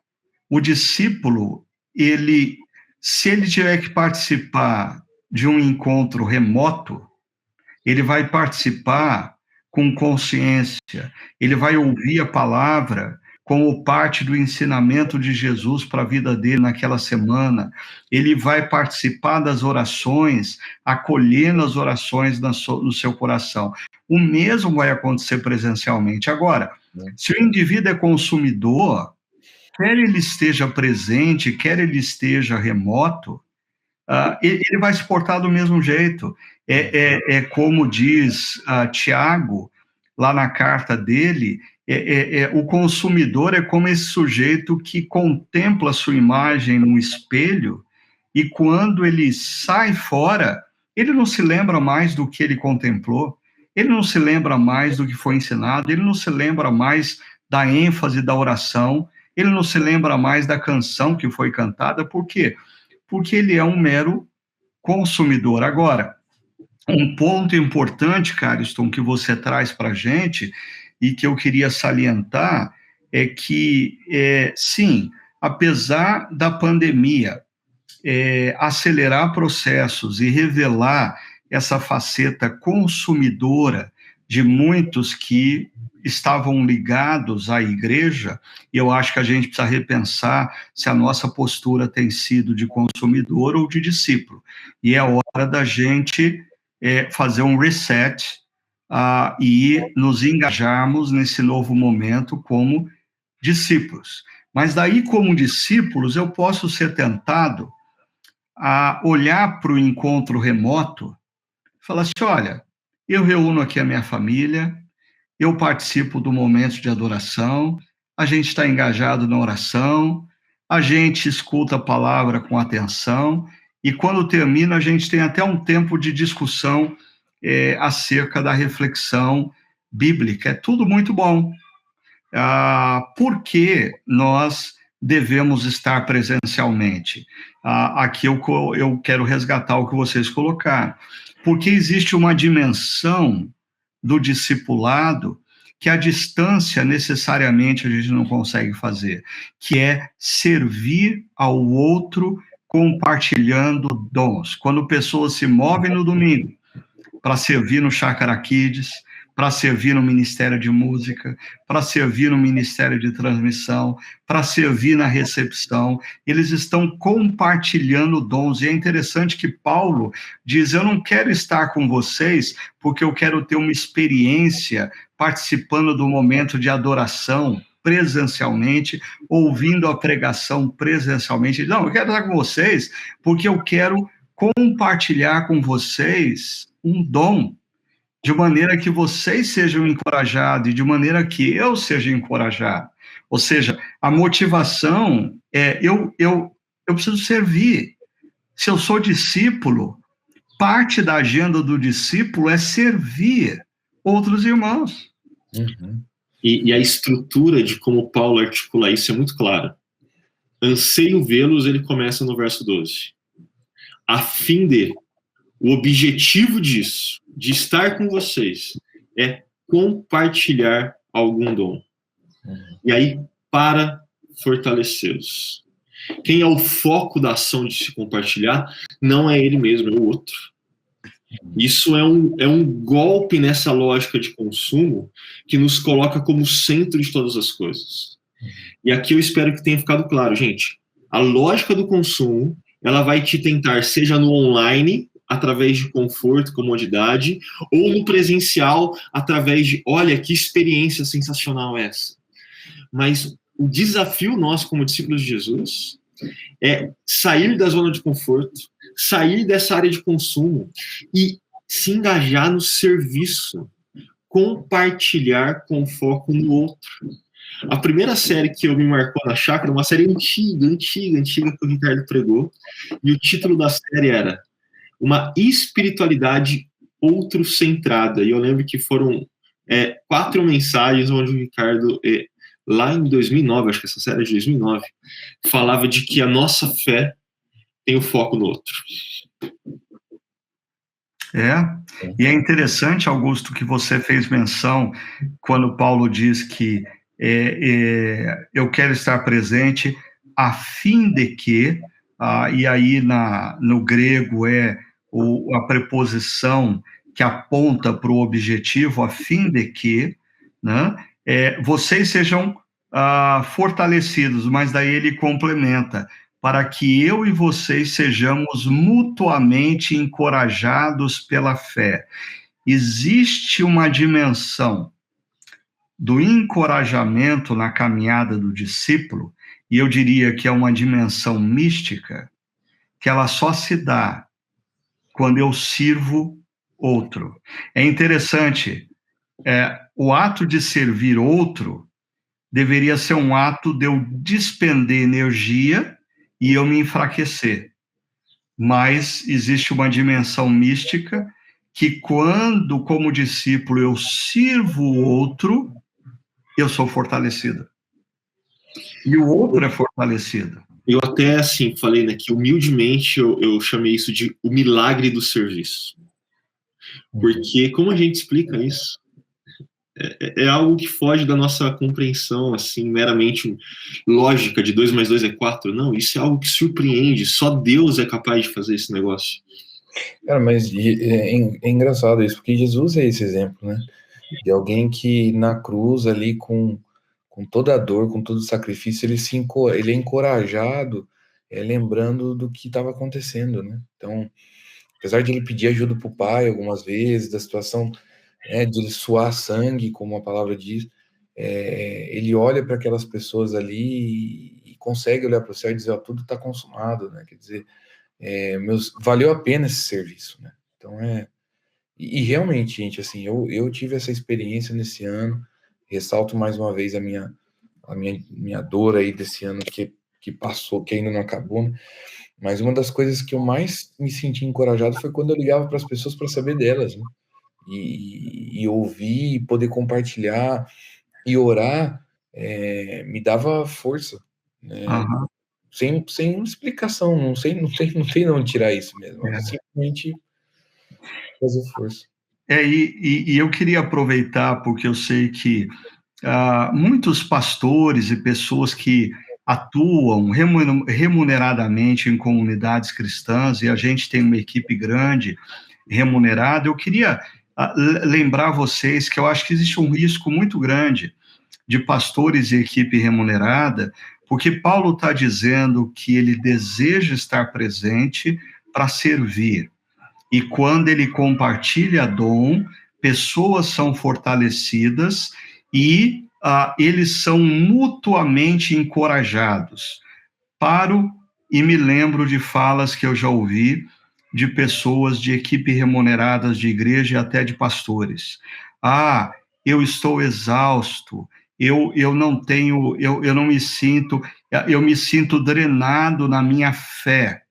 ele, se ele tiver que participar de um encontro remoto, ele vai participar com consciência, ele vai ouvir a palavra como parte do ensinamento de Jesus para a vida dele naquela semana, ele vai participar das orações, acolhendo as orações no seu coração. O mesmo vai acontecer presencialmente. Agora, se o indivíduo é consumidor, quer ele esteja presente, quer ele esteja remoto, ele vai se portar do mesmo jeito. Como diz Tiago, lá na carta dele, o consumidor é como esse sujeito que contempla a sua imagem no espelho, e quando ele sai fora, ele não se lembra mais do que ele contemplou, ele não se lembra mais do que foi ensinado, ele não se lembra mais da ênfase da oração, ele não se lembra mais da canção que foi cantada. Por quê? Porque ele é um mero consumidor. Agora, um ponto importante, Cariston, que você traz para a gente, e que eu queria salientar, é que, sim, apesar da pandemia acelerar processos e revelar essa faceta consumidora de muitos que estavam ligados à igreja, e eu acho que a gente precisa repensar se a nossa postura tem sido de consumidor ou de discípulo. E é hora da gente fazer um reset e nos engajarmos nesse novo momento como discípulos. Mas daí, como discípulos, eu posso ser tentado a olhar para o encontro remoto e falar assim, olha, eu reúno aqui a minha família, eu participo do momento de adoração, a gente está engajado na oração, a gente escuta a palavra com atenção, e quando termina, a gente tem até um tempo de discussão acerca da reflexão bíblica. É tudo muito bom. Por que nós devemos estar presencialmente? Aqui eu quero resgatar o que vocês colocaram. Porque existe uma dimensão do discipulado que a distância necessariamente a gente não consegue fazer, que é servir ao outro compartilhando dons. Quando pessoas se movem no domingo para servir no Chácara Kids, para servir no Ministério de Música, para servir no Ministério de Transmissão, para servir na recepção, eles estão compartilhando dons. E é interessante que Paulo diz, eu não quero estar com vocês porque eu quero ter uma experiência participando do momento de adoração presencialmente, ouvindo a pregação presencialmente. Não, eu quero estar com vocês porque eu quero compartilhar com vocês um dom, de maneira que vocês sejam encorajados e de maneira que eu seja encorajado. Ou seja, a motivação eu preciso servir. Se eu sou discípulo, parte da agenda do discípulo é servir outros irmãos. Uhum. E a estrutura de como Paulo articula isso é muito clara. Anseio vê-los, ele começa no verso 12. A fim de, o objetivo disso, de estar com vocês, é compartilhar algum dom. E aí, para fortalecê-los. Quem é o foco da ação de se compartilhar não é ele mesmo, é o outro. Isso é um golpe nessa lógica de consumo que nos coloca como centro de todas as coisas. E aqui eu espero que tenha ficado claro, gente. A lógica do consumo, ela vai te tentar, seja no online, através de conforto, comodidade, ou no presencial, através de, olha, que experiência sensacional é essa. Mas o desafio nosso como discípulos de Jesus é sair da zona de conforto, sair dessa área de consumo e se engajar no serviço, compartilhar com foco no outro. A primeira série que eu me marcou na Chácara, uma série antiga que o Ricardo pregou, e o título da série era Uma Espiritualidade Outro-Centrada. E eu lembro que foram 4 mensagens onde o Ricardo, lá em 2009, acho que essa série é de 2009, falava de que a nossa fé tem o foco no outro. E é interessante, Augusto, que você fez menção quando Paulo diz que eu quero estar presente a fim de que, e aí no grego a preposição que aponta para o objetivo, a fim de que, né, vocês sejam fortalecidos, mas daí ele complementa, para que eu e vocês sejamos mutuamente encorajados pela fé. Existe uma dimensão do encorajamento na caminhada do discípulo, e eu diria que é uma dimensão mística, que ela só se dá quando eu sirvo outro. É interessante, o ato de servir outro deveria ser um ato de eu despender energia e eu me enfraquecer. Mas existe uma dimensão mística que quando, como discípulo, eu sirvo o outro, eu sou fortalecido. E o outro é fortalecido. Eu até, assim, falei, né, que humildemente eu chamei isso de o milagre do serviço. Porque como a gente explica isso? É algo que foge da nossa compreensão, assim, meramente lógica de 2 mais 2 é 4. Não, isso é algo que surpreende. Só Deus é capaz de fazer esse negócio. Cara, mas é engraçado isso, porque Jesus é esse exemplo, né? De alguém que na cruz ali com toda a dor, com todo o sacrifício, ele é encorajado, lembrando do que estava acontecendo, né? Então, apesar de ele pedir ajuda para o pai algumas vezes, da situação de ele suar sangue, como a palavra diz, ele olha para aquelas pessoas ali e consegue olhar para o céu e dizer, ó, tudo está consumado, né? Quer dizer, valeu a pena esse serviço, né? Então, e realmente, gente, assim, eu tive essa experiência nesse ano, ressalto mais uma vez a minha dor aí desse ano que passou, que ainda não acabou, né? Mas uma das coisas que eu mais me senti encorajado foi quando eu ligava para as pessoas para saber delas, né? E ouvir, e poder compartilhar e orar, me dava força, né? Uhum. Sem explicação, não tem onde tirar isso mesmo, simplesmente fazer força. E eu queria aproveitar, porque eu sei que muitos pastores e pessoas que atuam remuneradamente em comunidades cristãs, e a gente tem uma equipe grande remunerada, eu queria lembrar vocês que eu acho que existe um risco muito grande de pastores e equipe remunerada, porque Paulo está dizendo que ele deseja estar presente para servir. E quando ele compartilha dom, pessoas são fortalecidas e eles são mutuamente encorajados. Paro e me lembro de falas que eu já ouvi de pessoas de equipe remuneradas de igreja e até de pastores. Eu estou exausto, eu não me sinto, eu me sinto drenado na minha fé.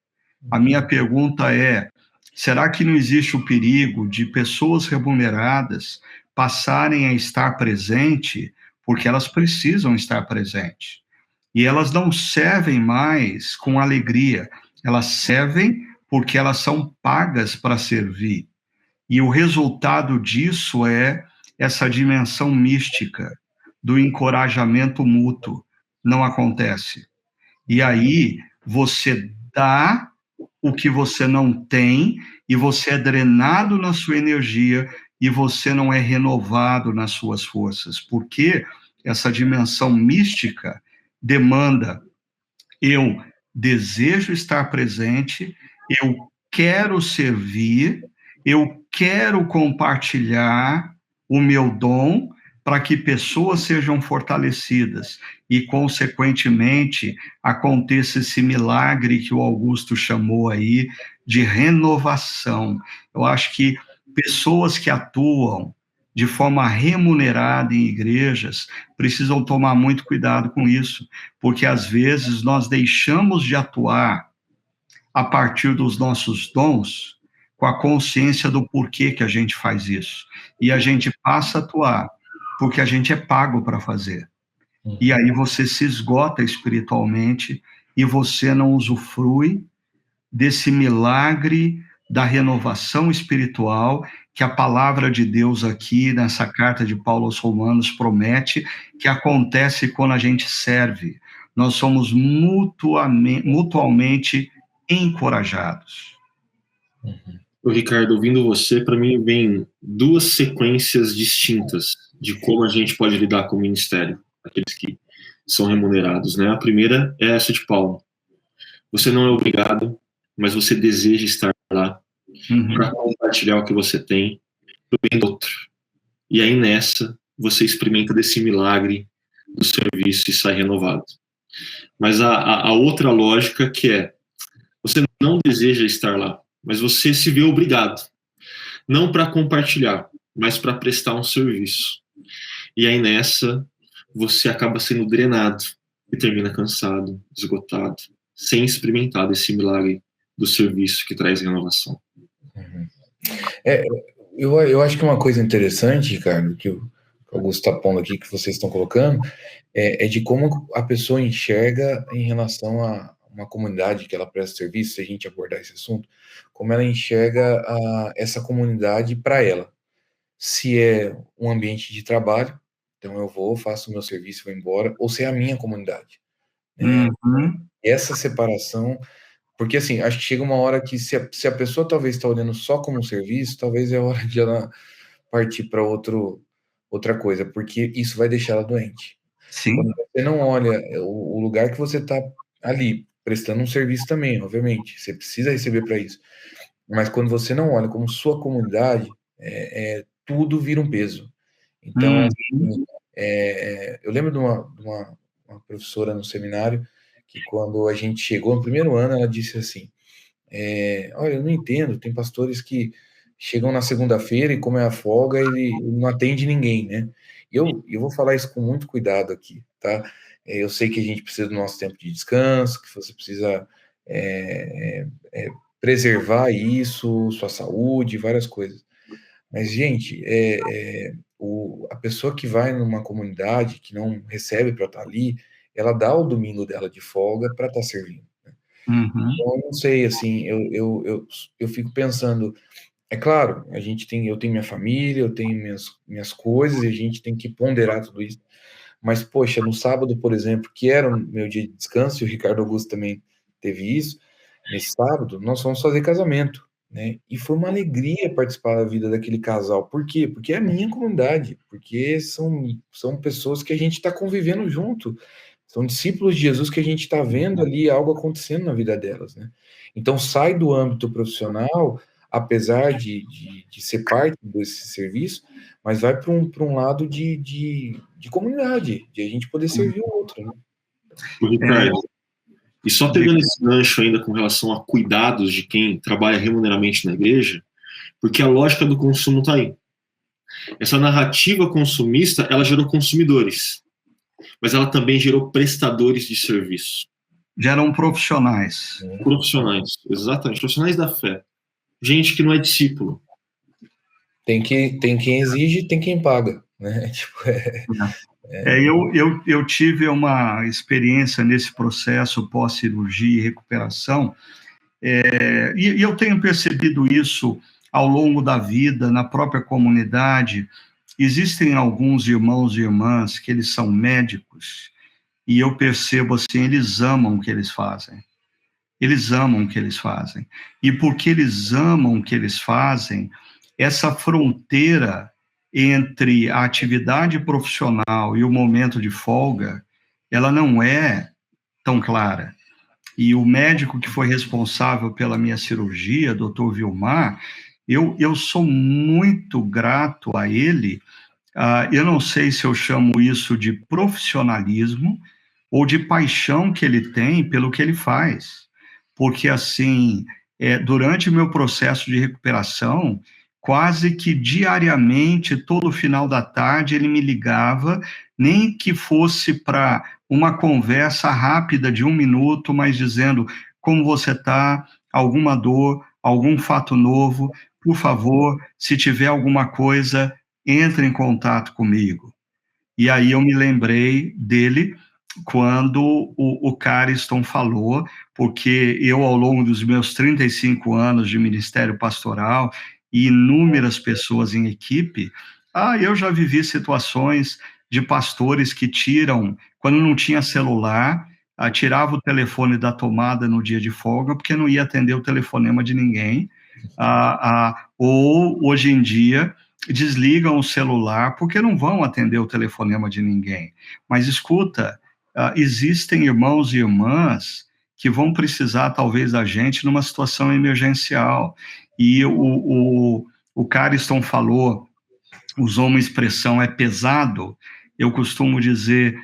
A minha pergunta é, será que não existe o perigo de pessoas remuneradas passarem a estar presente porque elas precisam estar presentes. E elas não servem mais com alegria, elas servem porque elas são pagas para servir. E o resultado disso é essa dimensão mística do encorajamento mútuo. Não acontece. E aí você dá o que você não tem, e você é drenado na sua energia, e você não é renovado nas suas forças, porque essa dimensão mística demanda: eu desejo estar presente, eu quero servir, eu quero compartilhar o meu dom para que pessoas sejam fortalecidas e, consequentemente, aconteça esse milagre que o Augusto chamou aí de renovação. Eu acho que pessoas que atuam de forma remunerada em igrejas precisam tomar muito cuidado com isso, porque às vezes nós deixamos de atuar a partir dos nossos dons com a consciência do porquê que a gente faz isso. E a gente passa a atuar porque a gente é pago para fazer. E aí você se esgota espiritualmente e você não usufrui desse milagre da renovação espiritual que a palavra de Deus aqui, nessa carta de Paulo aos Romanos, promete que acontece quando a gente serve. Nós somos mutualmente encorajados. Ricardo, ouvindo você, para mim vem duas sequências distintas de como a gente pode lidar com o ministério, aqueles que são remunerados, né? A primeira é essa de Paulo. Você não é obrigado, mas você deseja estar lá para compartilhar o que você tem do bem do outro. E aí nessa, você experimenta desse milagre do serviço e sai renovado. Mas a outra lógica que é, você não deseja estar lá, mas você se vê obrigado, não para compartilhar, mas para prestar um serviço. E aí nessa, você acaba sendo drenado e termina cansado, esgotado, sem experimentar esse milagre do serviço que traz renovação. Eu acho que uma coisa interessante, Ricardo, que o Augusto está pondo aqui, que vocês estão colocando, é de como a pessoa enxerga em relação a uma comunidade que ela presta serviço, se a gente abordar esse assunto, como ela enxerga essa comunidade para ela. Se é um ambiente de trabalho, então eu vou, faço o meu serviço, vou embora, ou se é a minha comunidade. Essa separação, porque assim, acho que chega uma hora que se a pessoa talvez está olhando só como um serviço, talvez é hora de ela partir para outra coisa, porque isso vai deixar ela doente. Sim. Quando você não olha o lugar que você está ali, prestando um serviço também, obviamente, você precisa receber para isso, mas quando você não olha como sua comunidade, tudo vira um peso. Então, eu lembro de uma professora no seminário, que quando a gente chegou no primeiro ano, ela disse assim, olha, eu não entendo, tem pastores que chegam na segunda-feira e como é a folga, ele não atende ninguém, né? Eu vou falar isso com muito cuidado aqui, tá? Eu sei que a gente precisa do nosso tempo de descanso, que você precisa preservar isso, sua saúde, várias coisas. Mas, gente, a pessoa que vai numa comunidade, que não recebe para estar ali, ela dá o domingo dela de folga para estar servindo. Então, eu não sei, assim, eu fico pensando, é claro, eu tenho minha família, eu tenho minhas coisas, e a gente tem que ponderar tudo isso, mas, poxa, no sábado, por exemplo, que era o meu dia de descanso, e o Ricardo Augusto também teve isso, nesse sábado, nós fomos fazer casamento, né, e foi uma alegria participar da vida daquele casal. Por quê? Porque é a minha comunidade, porque são pessoas que a gente está convivendo junto, são discípulos de Jesus que a gente está vendo ali algo acontecendo na vida delas, né? Então sai do âmbito profissional, apesar de ser parte desse serviço, mas vai para um lado de comunidade, de a gente poder servir o outro, né? Ricardo, e só pegando esse gancho ainda com relação a cuidados de quem trabalha remuneradamente na igreja, porque a lógica do consumo está aí. Essa narrativa consumista, ela gerou consumidores, mas ela também gerou prestadores de serviço. Geram profissionais. Profissionais, exatamente, profissionais da fé. Gente que não é discípulo. Tem quem exige, tem quem paga, né? Tipo, Eu tive uma experiência nesse processo pós-cirurgia e recuperação, e eu tenho percebido isso ao longo da vida, na própria comunidade. Existem alguns irmãos e irmãs que eles são médicos, e eu percebo assim, eles amam o que eles fazem. Eles amam o que eles fazem. E porque eles amam o que eles fazem, essa fronteira entre a atividade profissional e o momento de folga, ela não é tão clara. E o médico que foi responsável pela minha cirurgia, Dr. Vilmar, eu sou muito grato a ele. Eu não sei se eu chamo isso de profissionalismo ou de paixão que ele tem pelo que ele faz. Porque, assim, durante o meu processo de recuperação, quase que diariamente, todo final da tarde, ele me ligava, nem que fosse para uma conversa rápida de 1 minuto, mas dizendo como você está, alguma dor, algum fato novo, por favor, se tiver alguma coisa, entre em contato comigo. E aí eu me lembrei dele quando o Cariston falou, porque eu, ao longo dos meus 35 anos de ministério pastoral e inúmeras pessoas em equipe, eu já vivi situações de pastores que tiram, quando não tinha celular, tirava o telefone da tomada no dia de folga, porque não ia atender o telefonema de ninguém, ou, hoje em dia, desligam o celular porque não vão atender o telefonema de ninguém. Mas escuta, existem irmãos e irmãs que vão precisar, talvez, da gente numa situação emergencial. E o Cariston falou, usou uma expressão, é pesado. Eu costumo dizer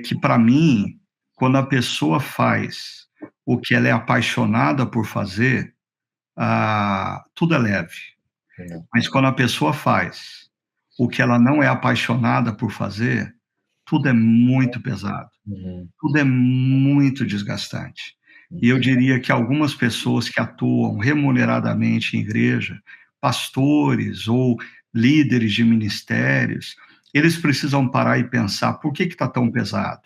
que, para mim, quando a pessoa faz o que ela é apaixonada por fazer, tudo é leve. Mas quando a pessoa faz o que ela não é apaixonada por fazer, tudo é muito pesado. Tudo é muito desgastante. E eu diria que algumas pessoas que atuam remuneradamente em igreja, pastores ou líderes de ministérios, eles precisam parar e pensar, por que está tão pesado?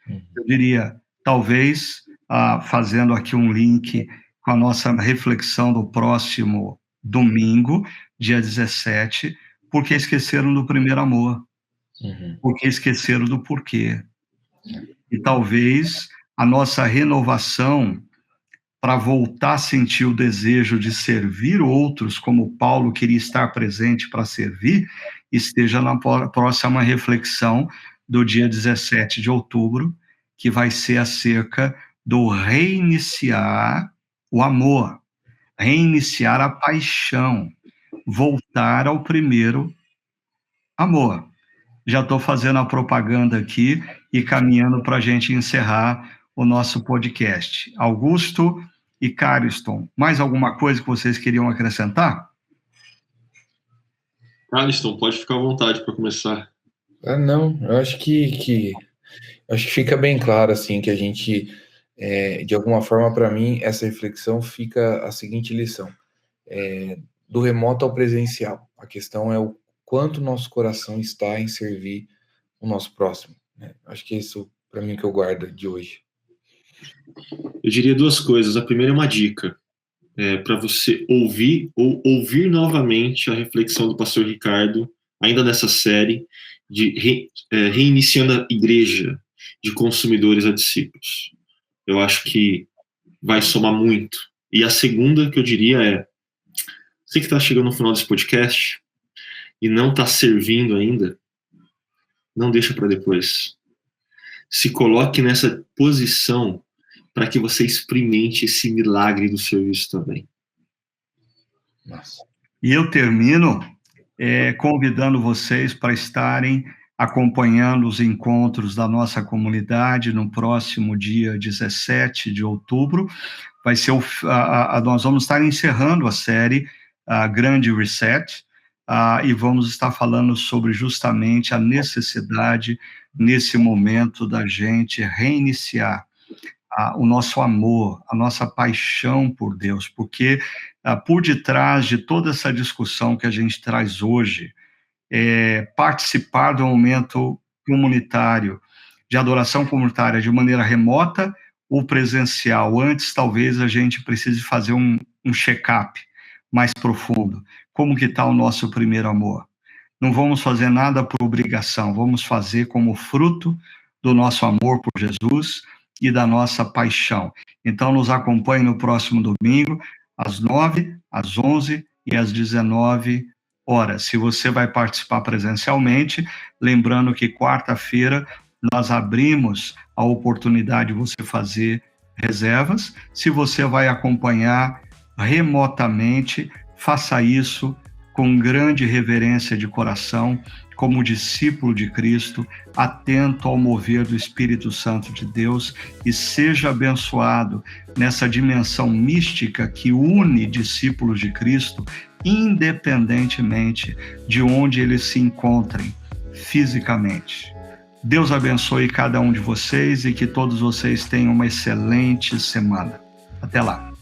Eu diria, talvez, fazendo aqui um link com a nossa reflexão do próximo domingo, dia 17, porque esqueceram do primeiro amor, porque esqueceram do porquê. E talvez a nossa renovação para voltar a sentir o desejo de servir outros, como Paulo queria estar presente para servir, esteja na próxima reflexão do dia 17 de outubro, que vai ser acerca do reiniciar o amor, reiniciar a paixão, voltar ao primeiro amor. Já estou fazendo a propaganda aqui e caminhando para a gente encerrar o nosso podcast. Augusto e Cariston, mais alguma coisa que vocês queriam acrescentar? Cariston, pode ficar à vontade para começar. Não, eu acho que fica bem claro, assim, que a gente, de alguma forma, para mim, essa reflexão fica a seguinte lição. Do remoto ao presencial. A questão é o quanto nosso coração está em servir o nosso próximo. Né? Acho que isso, para mim, que eu guardo de hoje. Eu diria 2 coisas. A primeira é uma dica, para você ouvir novamente a reflexão do pastor Ricardo, ainda nessa série, de reiniciando a igreja de consumidores a discípulos. Eu acho que vai somar muito. E a segunda que eu diria é, você que está chegando no final desse podcast e não está servindo ainda, não deixa para depois. Se coloque nessa posição para que você experimente esse milagre do serviço também. Nossa. E eu termino convidando vocês para estarem acompanhando os encontros da nossa comunidade no próximo dia 17 de outubro. Vai ser nós vamos estar encerrando a série Grande Reset, e vamos estar falando sobre justamente a necessidade, nesse momento, da gente reiniciar o nosso amor, a nossa paixão por Deus, porque por detrás de toda essa discussão que a gente traz hoje, participar do momento comunitário, de adoração comunitária de maneira remota ou presencial. Antes, talvez, a gente precise fazer um check-up mais profundo. Como que está o nosso primeiro amor? Não vamos fazer nada por obrigação, vamos fazer como fruto do nosso amor por Jesus e da nossa paixão. Então, nos acompanhe no próximo domingo, às 9, às 11 e às 19 horas. Se você vai participar presencialmente, lembrando que quarta-feira nós abrimos a oportunidade de você fazer reservas. Se você vai acompanhar remotamente, faça isso com grande reverência de coração, como discípulo de Cristo, atento ao mover do Espírito Santo de Deus, e seja abençoado nessa dimensão mística que une discípulos de Cristo, independentemente de onde eles se encontrem fisicamente. Deus abençoe cada um de vocês e que todos vocês tenham uma excelente semana. Até lá.